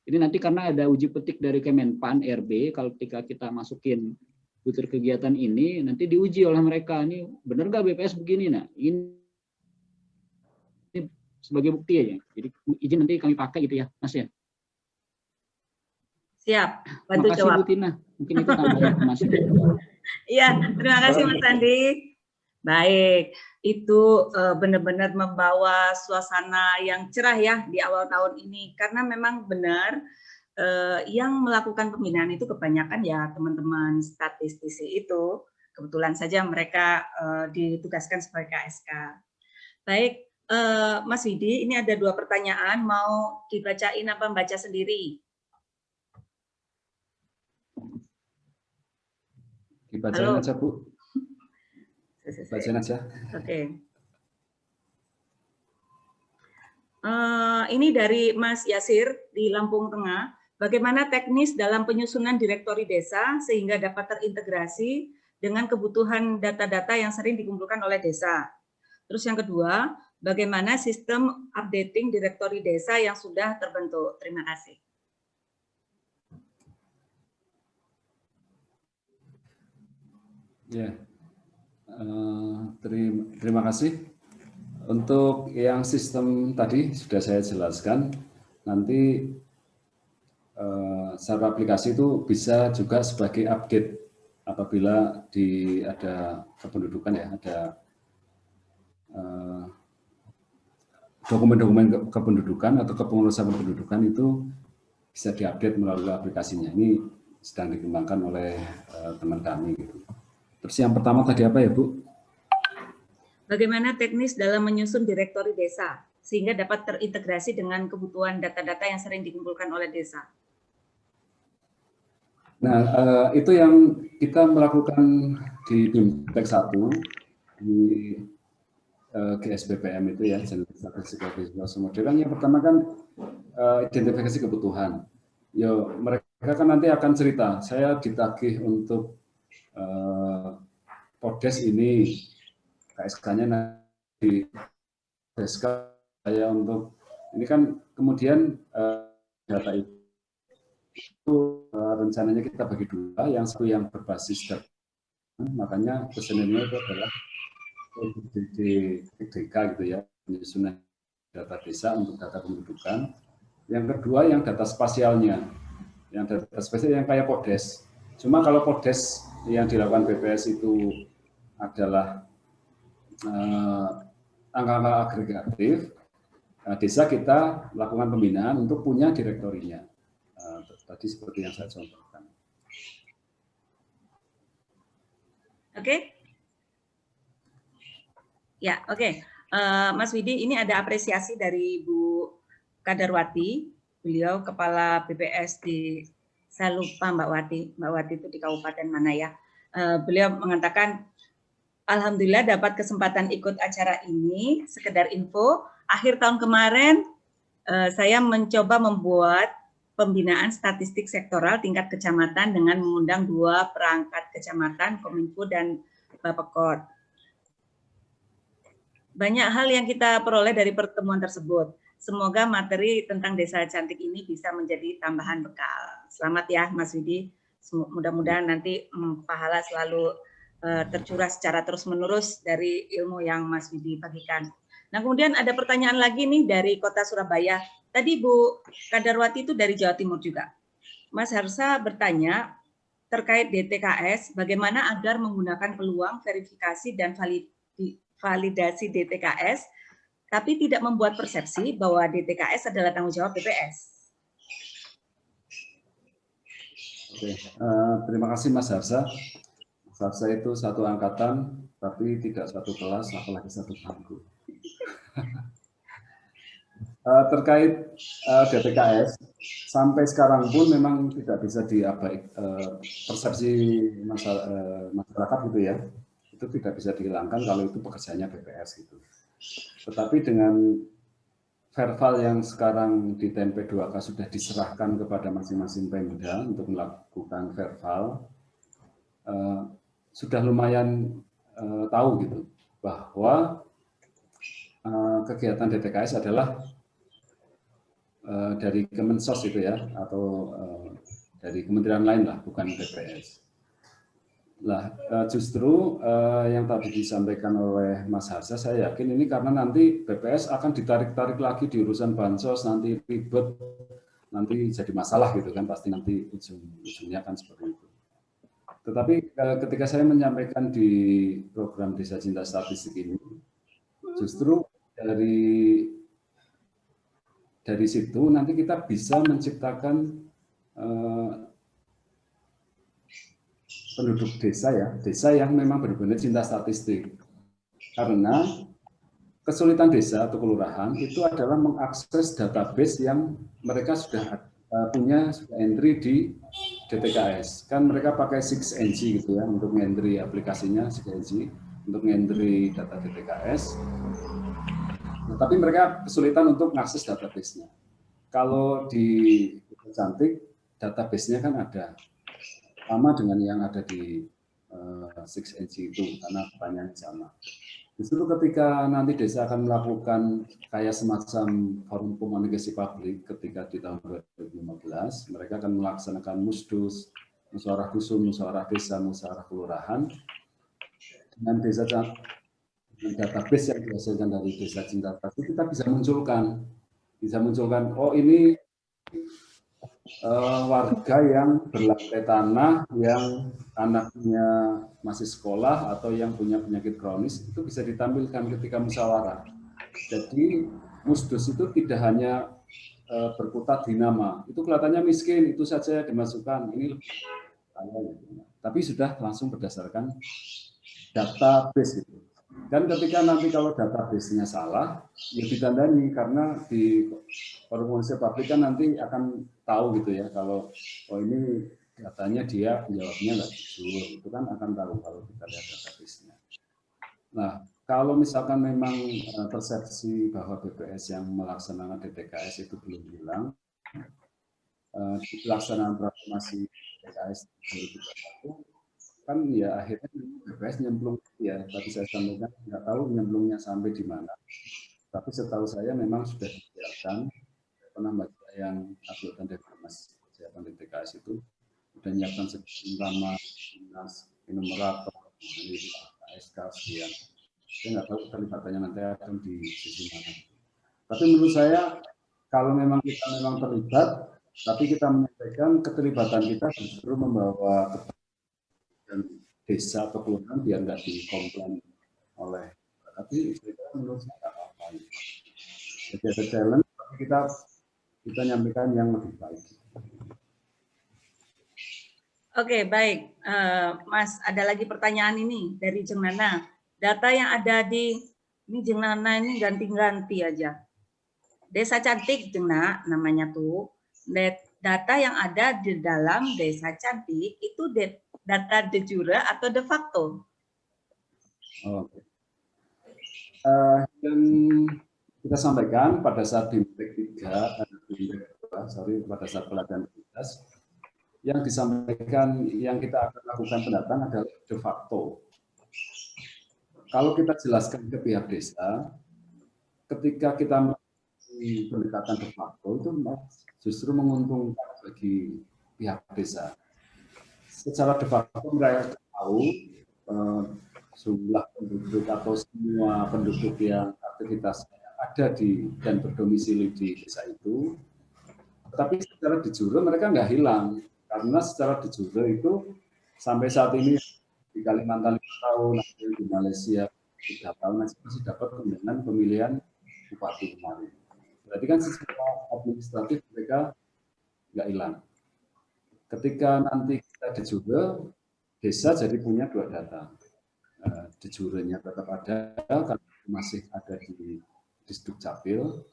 Ini nanti karena ada uji petik dari Kemenpan RB, kalau ketika kita masukin butir kegiatan ini nanti diuji oleh mereka, ini benar nggak BPS begini, nah ini sebagai bukti aja. Jadi izin nanti kami pakai gitu ya Mas ya. Siap, bantu Makasih jawab. Bu Tina, mungkin itu tambahan informasi. Iya, terima kasih Mas Andi. Baik, itu benar-benar membawa suasana yang cerah ya di awal tahun ini. Karena memang benar yang melakukan pembinaan itu kebanyakan ya teman-teman statistisi itu. Kebetulan saja mereka ditugaskan sebagai KSK. Baik, Mas Widi, ini ada 2 pertanyaan. Mau dibacain apa baca sendiri? Dibacain aja Bu. Bacain aja. Oke. Ini dari Mas Yasir di Lampung Tengah. Bagaimana teknis dalam penyusunan direktori desa sehingga dapat terintegrasi dengan kebutuhan data-data yang sering dikumpulkan oleh desa. Terus yang kedua, bagaimana sistem updating direktori desa yang sudah terbentuk? Terima kasih. Ya, terima kasih. Untuk yang sistem tadi sudah saya jelaskan, nanti secara aplikasi itu bisa juga sebagai update apabila ada kependudukan ya, ada dokumen-dokumen kependudukan atau kepengurusan kependudukan itu bisa diupdate melalui aplikasinya. Ini sedang dikembangkan oleh teman kami. Gitu. Terus yang pertama tadi apa ya Bu? Bagaimana teknis dalam menyusun direktori desa sehingga dapat terintegrasi dengan kebutuhan data-data yang sering dikumpulkan oleh desa? Nah, itu yang kita melakukan di BIMTEK 1 di GSBPM itu ya, Statistik Model kan yang pertama kan identifikasi kebutuhan. Yo, mereka kan nanti akan cerita, saya ditagih untuk Podes ini, KSK-nya nanti KSK saya untuk ini kan kemudian data itu rencananya kita bagi 2, yang satu yang berbasis data, makanya pesanannya itu adalah DK gitu ya, penyusunan data desa untuk data kependudukan. Yang kedua yang data spasialnya, yang data spasial yang kayak Podes. Cuma kalau Podes yang dilakukan BPS itu adalah angka-angka agregatif, desa kita lakukan pembinaan untuk punya direktorinya. Tadi seperti yang saya contohkan. Oke. Ya, oke. Mas Widi, ini ada apresiasi dari Bu Kadarwati, beliau Kepala BPS di, saya lupa Mbak Wati itu di kabupaten mana ya. Beliau mengatakan, Alhamdulillah dapat kesempatan ikut acara ini. Sekedar info, akhir tahun kemarin saya mencoba membuat pembinaan statistik sektoral tingkat kecamatan dengan mengundang 2 perangkat kecamatan, Kominfo dan Bapekot. Banyak hal yang kita peroleh dari pertemuan tersebut. Semoga materi tentang Desa Cantik ini bisa menjadi tambahan bekal. Selamat ya Mas Widi. Mudah-mudahan nanti pahala selalu tercurah secara terus-menerus dari ilmu yang Mas Widi bagikan. Nah, kemudian ada pertanyaan lagi nih dari Kota Surabaya. Tadi Bu Kadarwati itu dari Jawa Timur juga. Mas Harsa bertanya terkait DTKS, bagaimana agar menggunakan peluang verifikasi dan validasi DTKS, tapi tidak membuat persepsi bahwa DTKS adalah tanggung jawab BPS. Oke, terima kasih Mas Harsa. Sasa itu satu angkatan, tapi tidak satu kelas, apalagi satu bangku. Terkait DTKS, sampai sekarang pun memang tidak bisa diabaikan, persepsi masyarakat gitu ya, itu tidak bisa dihilangkan kalau itu pekerjaannya BPS gitu. Tetapi dengan verbal yang sekarang di TMP 2K sudah diserahkan kepada masing-masing Pemda untuk melakukan verbal, sudah lumayan tahu gitu bahwa kegiatan DTKS adalah dari Kemensos itu ya, atau dari kementerian lain lah, bukan BPS. Nah, justru yang tadi disampaikan oleh Mas Harsa, saya yakin ini karena nanti BPS akan ditarik-tarik lagi di urusan bansos, nanti ribet, nanti jadi masalah gitu kan, pasti nanti ujungnya kan seperti itu. Tetapi ketika saya menyampaikan di program Desa Cinta Statistik ini, justru dari situ nanti kita bisa menciptakan penduduk desa ya, desa yang memang benar-benar cinta statistik. Karena kesulitan desa atau kelurahan itu adalah mengakses database yang mereka sudah punya entry di DTKS. Kan mereka pakai 6NG gitu ya untuk entry aplikasinya 6NG untuk entry data DTKS. Tapi mereka kesulitan untuk mengakses database-nya. Kalau di Cantik, database-nya kan ada. Sama dengan yang ada di 6NG itu, karena pertanyaannya sama. Justru ketika nanti desa akan melakukan kayak semacam forum komunikasi publik ketika di tahun 2015, mereka akan melaksanakan musdus, musyawarah dusun, musyawarah desa, musyawarah kelurahan, dengan desa database yang dihasilkan dari Desa Cinta Statistik, kita bisa munculkan, oh ini warga yang berlantai tanah, yang anaknya masih sekolah atau yang punya penyakit kronis, itu bisa ditampilkan ketika musyawarah. Jadi musdus itu tidak hanya berkutat di nama, itu kelihatannya miskin, itu saja dimasukkan, ini tapi sudah langsung berdasarkan database itu. Dan ketika nanti kalau database-nya salah, ya ditandani, karena di komunikasi publik kan nanti akan tahu gitu ya, kalau oh ini katanya dia jawabnya nggak jujur, itu kan akan tahu kalau kita lihat database-nya. Nah, kalau misalkan memang persepsi bahwa BPS yang melaksanakan DTKS itu belum hilang, pelaksanaan transformasi DTKS 2021 kan ya akhirnya BPS nyemplung ya, tadi saya sampaikan nggak tahu nyemplungnya sampai di mana, tapi setahu saya memang sudah disiapkan. Pernah baca yang uploadan dari Mas Kesehatan DTKS itu sudah menyiapkan nama dinas, enumerator, SK sekian. Saya nggak tahu keterlibatannya nanti akan di sisi mana. Tapi menurut saya kalau memang kita terlibat, tapi kita menyampaikan keterlibatan kita justru membawa dan desa atau kelurahan biar nggak dikomplain oleh, tapi menurut saya nggak apa-apa. Jadi ada challenge, tapi kita nyampaikan yang lebih baik. Oke, baik. Mas, ada lagi pertanyaan ini dari Jeng Nana. Data yang ada di, ini Jeng Nana ini ganti-ganti aja. Desa Cantik, Jeng Nana, namanya tuh. Data yang ada di dalam Desa Cantik itu data de jure atau de facto? Oke. Yang kita sampaikan pada saat BIMTEK 3, pada saat pelatihan tugas, yang disampaikan, yang kita akan lakukan pendataan adalah de facto. Kalau kita jelaskan ke pihak desa, ketika kita melakukan pendekatan de facto, itu justru menguntungkan bagi pihak desa. Secara de facto mereka tahu jumlah penduduk atau semua penduduk yang aktivitasnya ada di dan berdomisili di desa itu. Tapi secara de jure mereka nggak hilang, karena secara de jure itu sampai saat ini di Kalimantan 5 tahun, di Malaysia 3 tahun masih dapat undangan pemilihan bupati kemarin. Berarti kan secara administratif mereka nggak hilang. Ketika nanti kita de jure, desa jadi punya dua data. De jure-nya tetap ada karena masih ada di Disdukcapil,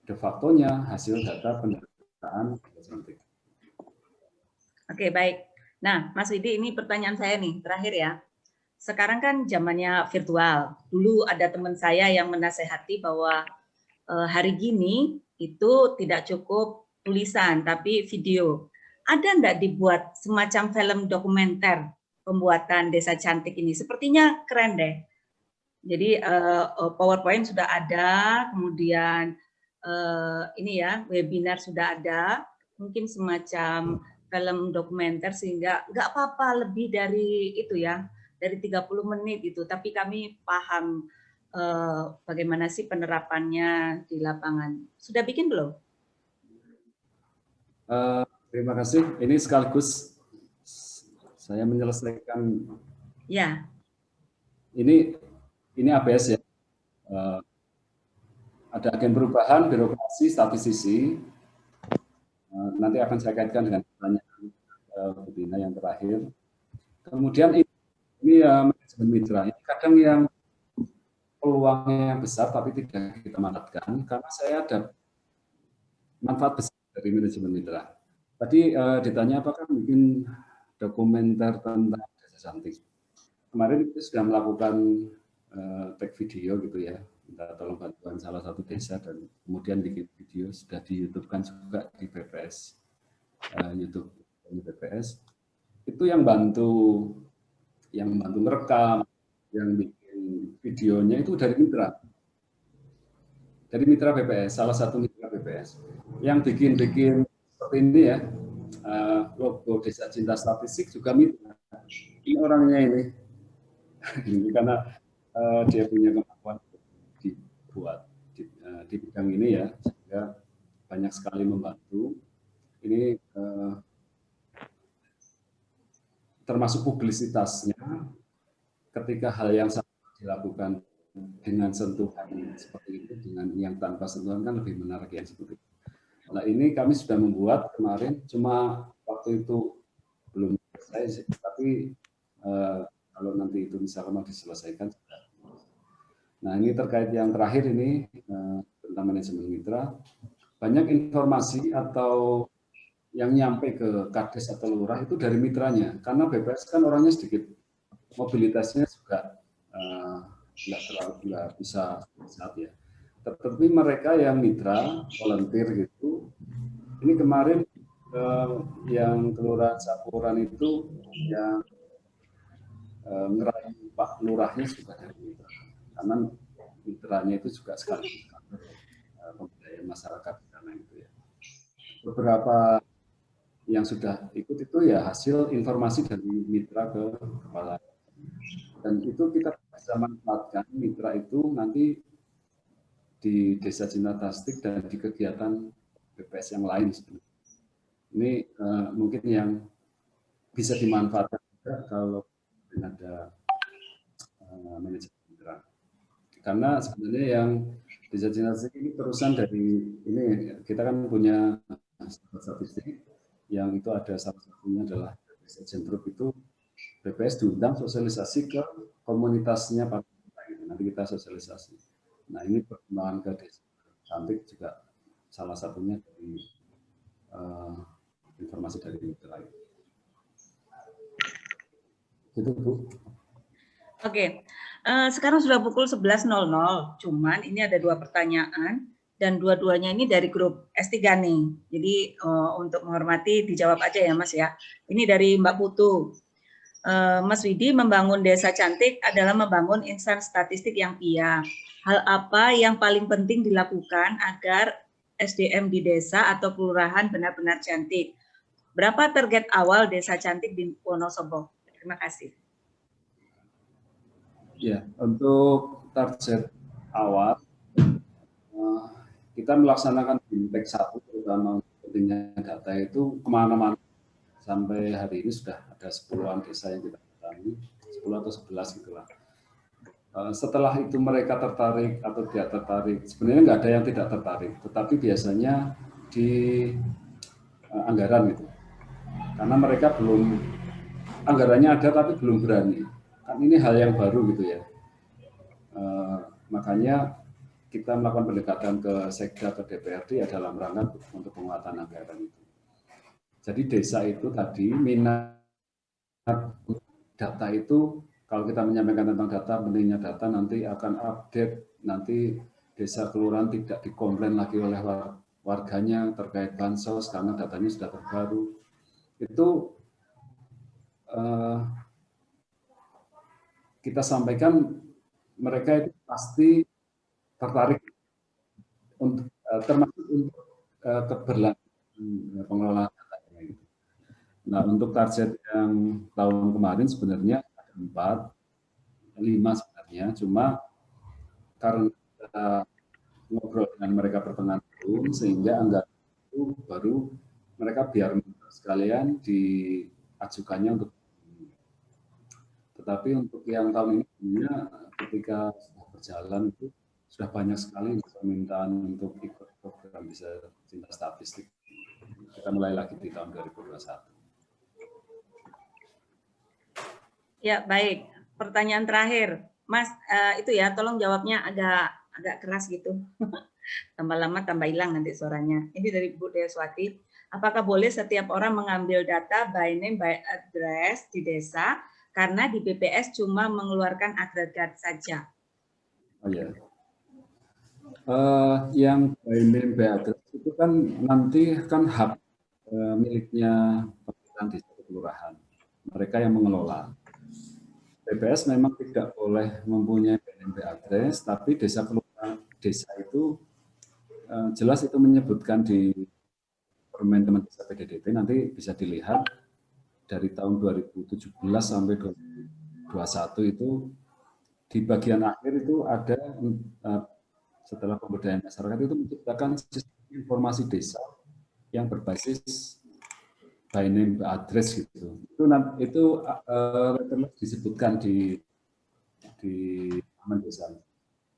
de facto-nya hasil data pendataan desa cantik. Oke, baik. Nah, Mas Widi, ini pertanyaan saya nih, terakhir ya. Sekarang kan zamannya virtual. Dulu ada teman saya yang menasehati bahwa hari gini itu tidak cukup tulisan, tapi video. Ada enggak dibuat semacam film dokumenter pembuatan Desa Cantik ini? Sepertinya keren deh. Jadi PowerPoint sudah ada, kemudian ini ya webinar sudah ada, mungkin semacam film dokumenter sehingga nggak apa-apa lebih dari itu ya, dari 30 menit itu, tapi kami paham bagaimana sih penerapannya di lapangan. Sudah bikin belum? Terima kasih. Ini sekaligus saya menyelesaikan. Ya. Ini ABS ya. Ada agen perubahan, birokrasi, statistisi. Nanti akan saya kaitkan dengan pertanyaan Bu Dina yang terakhir. Kemudian ini manajemen mitra. Ini kadang yang peluangnya besar tapi tidak kita manfaatkan karena saya ada manfaat besar dari manajemen mitra. Tadi ditanya apakah mungkin dokumenter tentang Desa Cantik. Kemarin kita sudah melakukan tag video gitu ya, minta tolong bantuan salah satu desa dan kemudian bikin video, sudah di YouTube kan juga di BPS, YouTube BPS. Itu yang bantu merekam, yang bikin videonya itu dari mitra BPS, salah satu mitra BPS yang bikin seperti ini ya, logo Desa Cinta Statistik juga mitra. Ini orangnya ini karena dia punya kemampuan dibuat di bidang ini ya, sehingga banyak sekali membantu. Ini termasuk publisitasnya ketika hal yang sama dilakukan dengan sentuhan seperti itu, dengan yang tanpa sentuhan kan lebih menarik yang seperti itu. Nah ini kami sudah membuat kemarin, cuma waktu itu belum selesai, tapi kalau nanti itu misalkan mau diselesaikan. Nah ini terkait yang terakhir ini tentang manajemen mitra, banyak informasi atau yang nyampe ke Kades atau lurah itu dari mitranya, karena BPS kan orangnya sedikit, mobilitasnya juga nggak bisa saat ya. Tetapi mereka yang mitra, volunteer gitu, ini kemarin yang kelurahan Sapuran itu yang ngerayu Pak Lurahnya juga dari mitra, karena mitranya itu juga sekali pemberdayaan masyarakat karena itu ya. Beberapa yang sudah ikut itu ya hasil informasi dari mitra ke kepala, dan itu kita bisa manfaatkan mitra itu nanti di Desa Cinta Statistik dan di kegiatan BPS yang lain. Ini mungkin yang bisa dimanfaatkan juga kalau ada manajemen mitra. Karena sebenarnya yang Desa Cinta Statistik ini terusan dari ini, kita kan punya statistik yang itu ada salah satunya adalah Desa Centrup, itu BPS diundang sosialisasi ke komunitasnya Pak. Nanti kita sosialisasi. Nah ini perkembangan ke Desa Cantik juga salah satunya dari informasi dari mitra. Itu Bu. Oke, sekarang sudah pukul 11.00, cuman ini ada 2 pertanyaan dan dua-duanya ini dari grup S3 nih. Jadi untuk menghormati dijawab aja ya Mas ya. Ini dari Mbak Putu. Mas Widi, membangun Desa Cantik adalah membangun insan statistik yang piya. Hal apa yang paling penting dilakukan agar SDM di desa atau kelurahan benar-benar cantik? Berapa target awal Desa Cantik di Wonosobo? Terima kasih. Ya, untuk target awal kita melaksanakan BIMTEK 1 terutama pentingnya data itu kemana-mana. Sampai hari ini sudah ada 10-an desa yang kita datangi, 10 atau 11 gitulah. Setelah itu mereka tertarik atau tidak tertarik, sebenarnya nggak ada yang tidak tertarik, tetapi biasanya di anggaran gitu. Karena mereka belum anggarannya ada tapi belum berani. Kan ini hal yang baru gitu ya. Makanya kita melakukan pendekatan ke Sekda, ke DPRD ya dalam rangka untuk penguatan anggaran itu. Jadi desa itu tadi minat data itu, kalau kita menyampaikan tentang data, pentingnya data, nanti akan update, nanti desa kelurahan tidak dikomplain lagi oleh warganya terkait bansos karena datanya sudah terbaru. Itu kita sampaikan, mereka itu pasti tertarik untuk termasuk untuk keberlanjutan pengelolaan datanya. Gitu. Nah, untuk target yang tahun kemarin sebenarnya ada 4, 5 sebenarnya, cuma karena kita ngobrol dengan mereka pertengahan tahun, sehingga anggaran itu baru mereka biar sekalian diajukannya untuk. Tetapi untuk yang tahun ini, ketika sudah berjalan itu sudah banyak sekali permintaan untuk ikut program Desa Cinta Statistik. Kita mulai lagi di tahun 2021. Ya, baik. Pertanyaan terakhir, Mas, itu ya, tolong jawabnya agak keras gitu. Tambah lama tambah hilang nanti suaranya. Ini dari Bu Deswati. Apakah boleh setiap orang mengambil data by name by address di desa karena di BPS cuma mengeluarkan agregat saja? Oh ya. Yang by name by address itu kan nanti kan hak miliknya pemerintahan desa kelurahan. Mereka yang mengelola. BPS memang tidak boleh mempunyai by name by address, tapi desa kelurahan desa itu jelas itu menyebutkan di Permen Teman Desa PDDP, nanti bisa dilihat dari tahun 2017 sampai 2021 itu di bagian akhir itu ada setelah pemberdayaan masyarakat itu menciptakan sistem informasi desa yang berbasis by name by address gitu. Itu disebutkan di Taman Desa.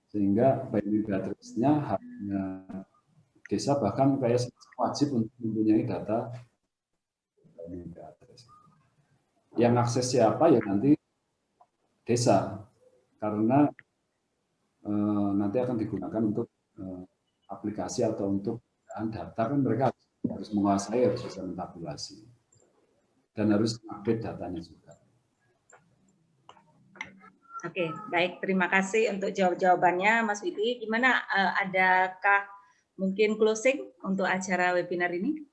Sehingga by name by address-nya hanya desa, bahkan kayak wajib untuk mempunyai data by name by address. Yang akses siapa ya nanti desa, karena nanti akan digunakan untuk aplikasi atau untuk data, kan mereka harus menguasai, harus bisa mentabulasi dan harus update datanya juga. Oke, baik. Terima kasih untuk jawabannya, Mas Widi. Gimana, adakah mungkin closing untuk acara webinar ini?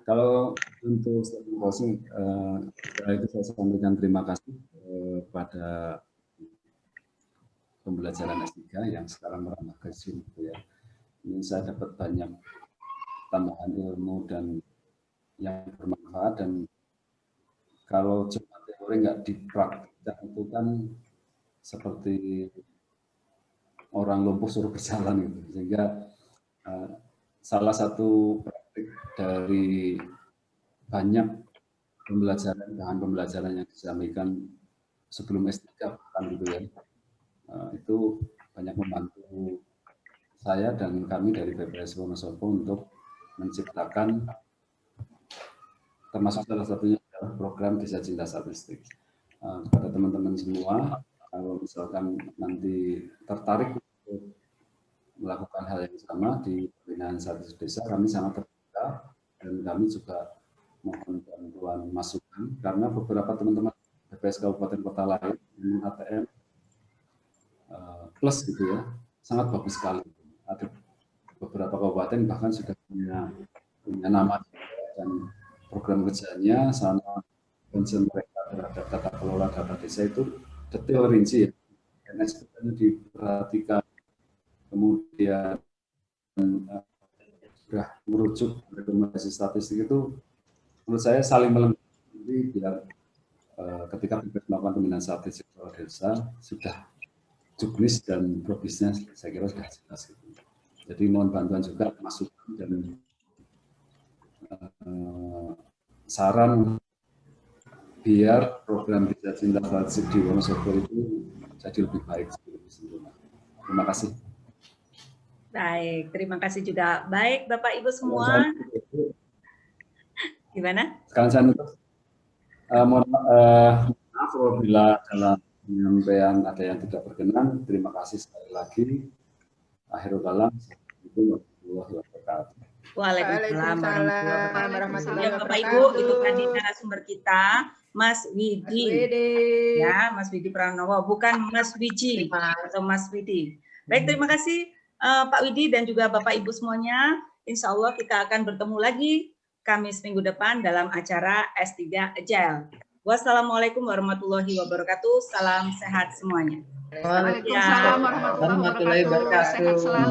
Kalau untuk closing, itu saya sampaikan terima kasih kepada pembelajaran S3 yang sekarang merambah ke Zoom. Ya. Ini saya dapat banyak tambahan ilmu dan yang bermanfaat, dan kalau cuma teori nggak dipraktikkan itu kan seperti orang lumpuh suruh berjalan gitu. Sehingga salah satu praktik dari banyak bahan pembelajaran yang disampaikan sebelum S3 kan gitu ya, itu banyak membantu saya dan kami dari BPS Wonosobo untuk menciptakan, termasuk salah satunya adalah program Desa Cinta Statistik. Kepada teman-teman semua, kalau misalkan nanti tertarik untuk melakukan hal yang sama di pembinaan statistik desa, kami sangat terbuka dan kami juga mohon bantuan masukan, karena beberapa teman-teman BPS Kabupaten Kota lain yang ATM plus gitu ya, sangat bagus sekali. Ada beberapa kabupaten bahkan sudah punya nama dan program kerjanya sama concern mereka terhadap tata kelola data desa itu detail rinci ya, dan SPK-nya diperhatikan, kemudian sudah merujuk rekomendasi statistik itu menurut saya saling melengkapi, biar ketika melakukan pembinaan statistik desa sudah juknis dan probisnya saya kira sudah jelas gitu. Jadi mohon bantuan juga, masukan dan saran biar program Desa Cinta Statistik di Wonosobo itu jadi lebih baik, lebih sempurna. Terima kasih. Baik, terima kasih juga. Baik, Bapak Ibu semua. Gimana? Sekarang saya nutup. Mohon maaf apabila dalam penyampaian ada yang tidak berkenan. Terima kasih sekali lagi. Akhirul kalam. Assalamualaikum warahmatullahi wabarakatuh. Waalaikumsalam Waalaikumsalam Ya, Bapak Ibu, itu tadi narasumber kita, Mas Widi. Ya, Mas Widi Pranowo, bukan Mas Wiji atau Mas Widi. Baik, terima kasih Pak Widi dan juga Bapak Ibu semuanya. Insya Allah kita akan bertemu lagi Kamis minggu depan dalam acara S3 Agile. Wassalamualaikum warahmatullahi wabarakatuh. Salam sehat semuanya. Waalaikumsalam warahmatullahi wabarakatuh. Sehat selalu.